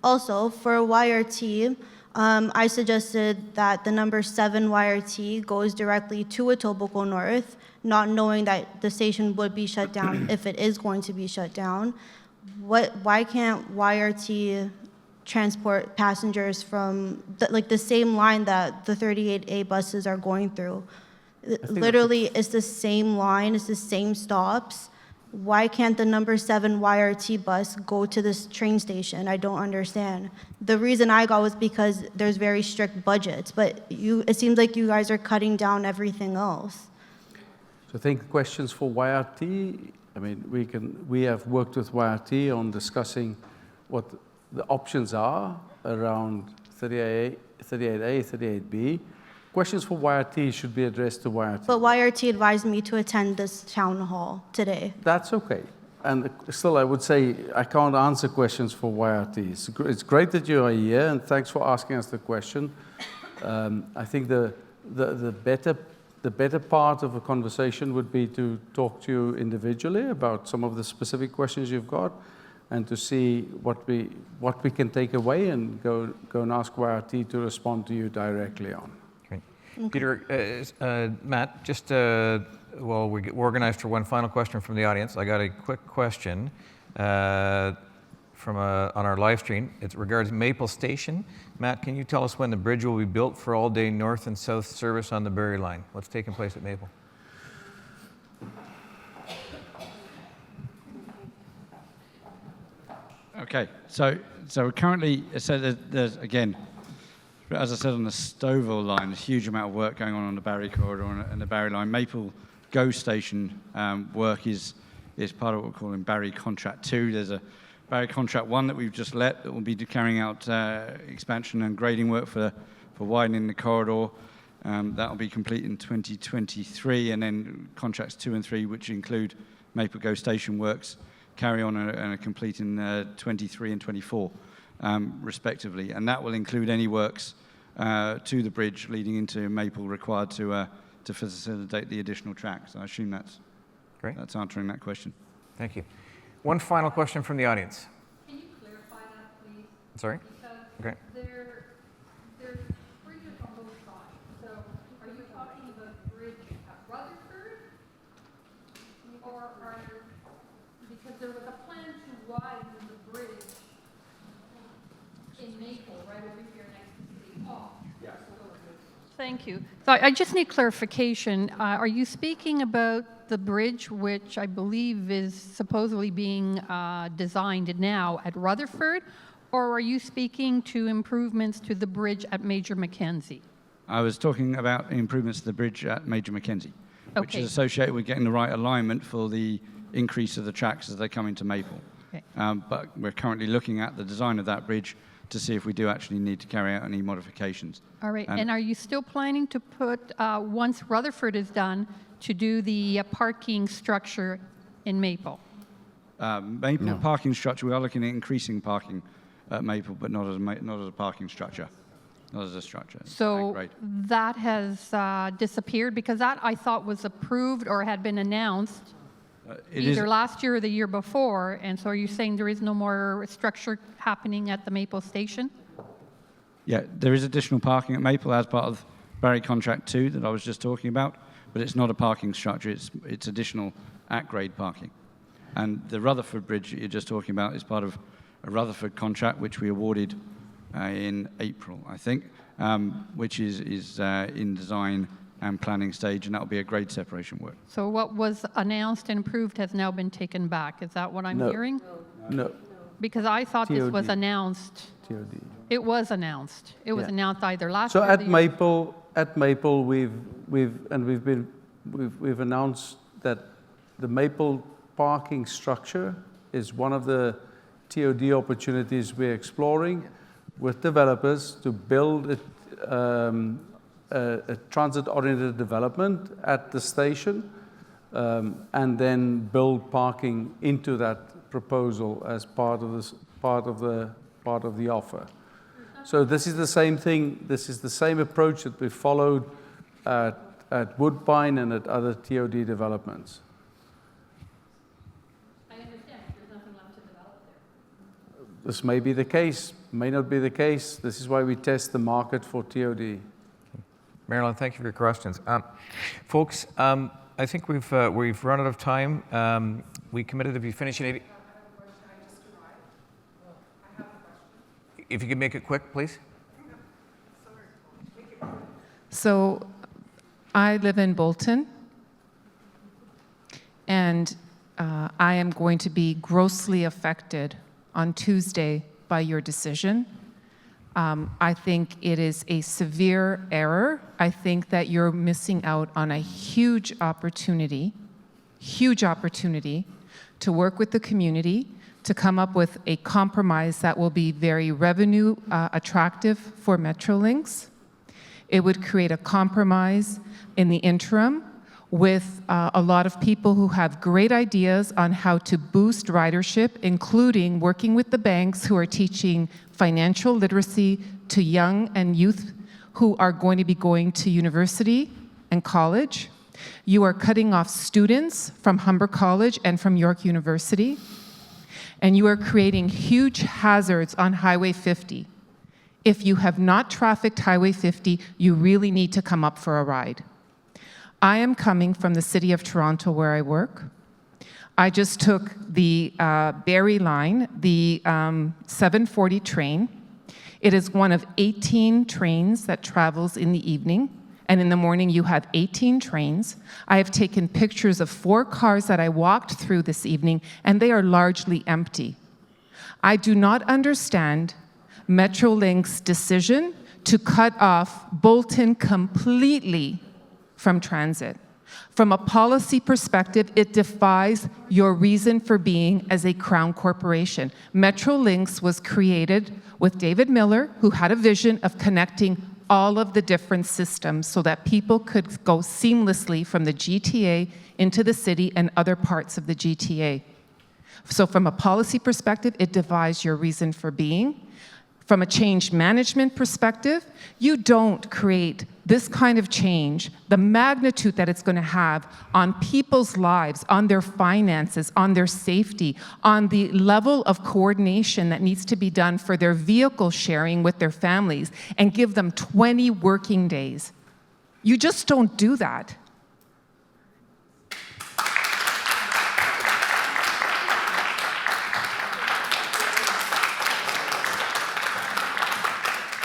Also, for YRT, I suggested that the number 7 YRT goes directly to Etobicoke North, not knowing that the station would be shut down if it is going to be shut down. Why can't YRT transport passengers from the same line that the 38A buses are going through? Literally, it's the same line, it's the same stops. Why can't the number 7 YRT bus go to this train station? I don't understand. The reason I got was because there's very strict budgets, but it seems like you guys are cutting down everything else. So I think questions for YRT, I mean, we have worked with YRT on discussing what the options are around 38A, 38B. Questions for YRT should be addressed to YRT. But YRT advised me to attend this town hall today. That's okay. And still, I would say I can't answer questions for YRT. It's great that you are here, and thanks for asking us the question. I think the better part of a conversation would be to talk to you individually about some of the specific questions you've got, and to see what we can take away and go and ask YRT to respond to you directly on. Okay. Peter, Matt, just while we get organized for one final question from the audience, I got a quick question on our live stream. It regards Maple Station. Matt, can you tell us when the bridge will be built for all-day north and south service on the Barrie Line? What's taking place at Maple? Okay, so currently, there's again, as I said on the Stouffville line, there's a huge amount of work going on the Barrie corridor and the Barrie line. Maple GO station work is part of what we're calling Barrie Contract 2. There's a Barrie Contract 1 that we've just let that will be carrying out expansion and grading work for widening the corridor. That will be complete in 2023, and then contracts 2 and 3, which include Maple GO station works, carry on and are complete in 23 and 24, respectively. And that will include any works to the bridge leading into Maple required to to facilitate the additional tracks. I assume that's Great. That's answering that question. Thank you. One final question from the audience. Can you clarify that, please? Sorry? Because Okay. there's bridges on both sides. So are you talking about the bridge at Rutherford? Or are you, because there was a plan to widen the bridge in Maple, right over here next to City Hall. Yes. Thank you. So I just need clarification. Are you speaking about the bridge, which I believe is supposedly being designed now at Rutherford, or are you speaking to improvements to the bridge at Major Mackenzie? I was talking about improvements to the bridge at Major Mackenzie, which Okay. is associated with getting the right alignment for the increase of the tracks as they come into Maple. Okay. But we're currently looking at the design of that bridge to see if we do actually need to carry out any modifications. All right, and are you still planning to put, once Rutherford is done, to do the parking structure in Maple? Maple parking structure, we are looking at increasing parking at Maple, but not as a parking structure, not as a structure. So Right. that has disappeared, because that I thought was approved or had been announced It is- either last year or the year before, and so are you saying there is no more structure happening at the Maple Station? Yeah, there is additional parking at Maple as part of Barry Contract 2 that I was just talking about, but it's not a parking structure, it's additional at-grade parking. And the Rutherford Bridge that you're just talking about is part of a Rutherford contract, which we awarded in April, I think, which is in design and planning stage, and that will be a grade separation work. So what was announced and approved has now been taken back, is that what I'm No. hearing? No, Because I thought this was TOD. announced. TOD. It was announced. It was Yeah. announced either last So year or at the year Maple, we've announced that the Maple parking structure is one of the TOD opportunities we're exploring with developers to build a transit-oriented development at the station, and then build parking into that proposal as part of the offer. So this is the same thing. This is the same approach that we followed at Woodbine and at other TOD developments. I understand, there's nothing left to develop there. This may be the case, may not be the case. This is why we test the market for TOD. Marilyn, thank you for your questions. Folks, I think we've run out of time. We committed to be finishing 80. If you could make it quick, please. So I live in Bolton, and I am going to be grossly affected on Tuesday by your decision. I think it is a severe error. I think that you're missing out on a huge opportunity to work with the community to come up with a compromise that will be very revenue attractive for Metrolinx. It would create a compromise in the interim with a lot of people who have great ideas on how to boost ridership, including working with the banks who are teaching financial literacy to young and youth who are going to be going to university and college. You are cutting off students from Humber College and from York University, and you are creating huge hazards on Highway 50. If you have not trafficked Highway 50, you really need to come up for a ride. I am coming from the city of Toronto where I work. I just took the Barrie line, the 740 train. It is one of 18 trains that travels in the evening, and in the morning you have 18 trains. I have taken pictures of 4 cars that I walked through this evening, and they are largely empty. I do not understand Metrolinx's decision to cut off Bolton completely from transit. From a policy perspective, it defies your reason for being as a crown corporation. Metrolinx was created with David Miller, who had a vision of connecting all of the different systems so that people could go seamlessly from the GTA into the city and other parts of the GTA. So from a policy perspective, it defies your reason for being. From a change management perspective, you don't create this kind of change, the magnitude that it's going to have on people's lives, on their finances, on their safety, on the level of coordination that needs to be done for their vehicle sharing with their families, and give them 20 working days. You just don't do that.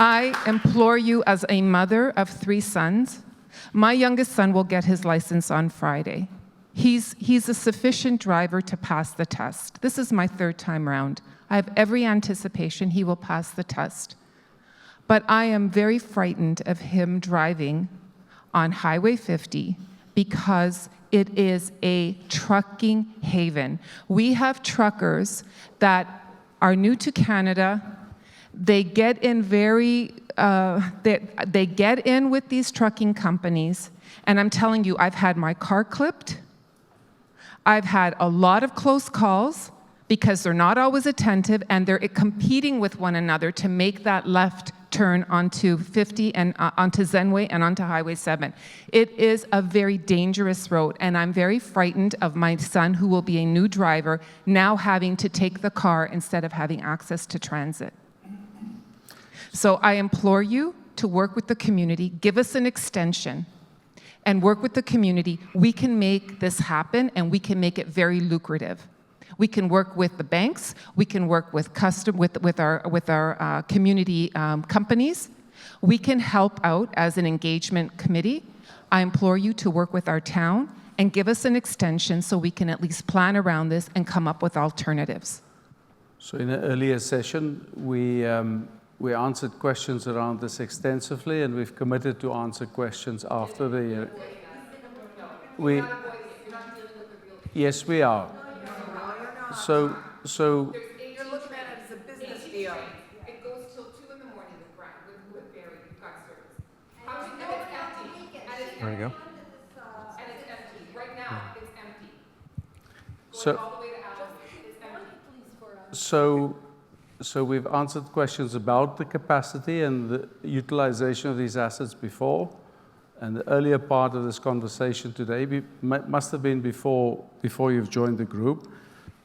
I implore you as a mother of 3 sons, my youngest son will get his license on Friday. He's a sufficient driver to pass the test. This is my 3rd time around. I have every anticipation he will pass the test. But I am very frightened of him driving on Highway 50 because it is a trucking haven. We have truckers that are new to Canada. They get in they get in with these trucking companies, and I'm telling you, I've had my car clipped. I've had a lot of close calls because they're not always attentive, and they're competing with one another to make that left turn onto 50 and onto Zenway and onto Highway 7. It is a very dangerous road, and I'm very frightened of my son, who will be a new driver, now having to take the car instead of having access to transit. So I implore you to work with the community, give us an extension, and work with the community. We can make this happen, and we can make it very lucrative. We can work with the banks. We can work with our community companies. We can help out as an engagement committee. I implore you to work with our town and give us an extension so we can at least plan around this and come up with alternatives. So in an earlier session, we answered questions around this extensively, and we've committed to answer questions after the... Yes, we are. So You're looking at it as a business deal. It goes till 2 in the morning with Barry. You've got service. And it's empty. And it's Where'd it go? And it's empty. Right now, it's empty. So- Going all the way to Alice, it's empty. So we've answered questions about the capacity and the utilization of these assets before. And the earlier part of this conversation today must have been before you've joined the group.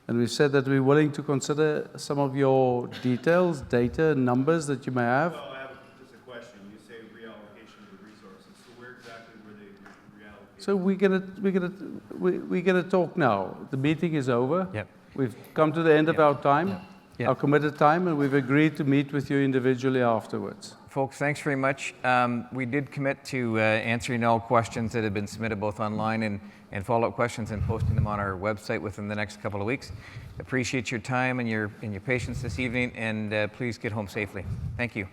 And we've said that we're willing to consider some of your details, data, numbers that you may have. Well, I have just a question. You say reallocation of the resources. So where exactly were they reallocated? So we're gonna talk now. The meeting is over. Yep. We've come to the end of our time. Yep. Our committed time, and we've agreed to meet with you individually afterwards. Folks, thanks very much. We did commit to answering all questions that have been submitted both online and follow-up questions, and posting them on our website within the next couple of weeks. Appreciate your time and your patience this evening, and please get home safely. Thank you.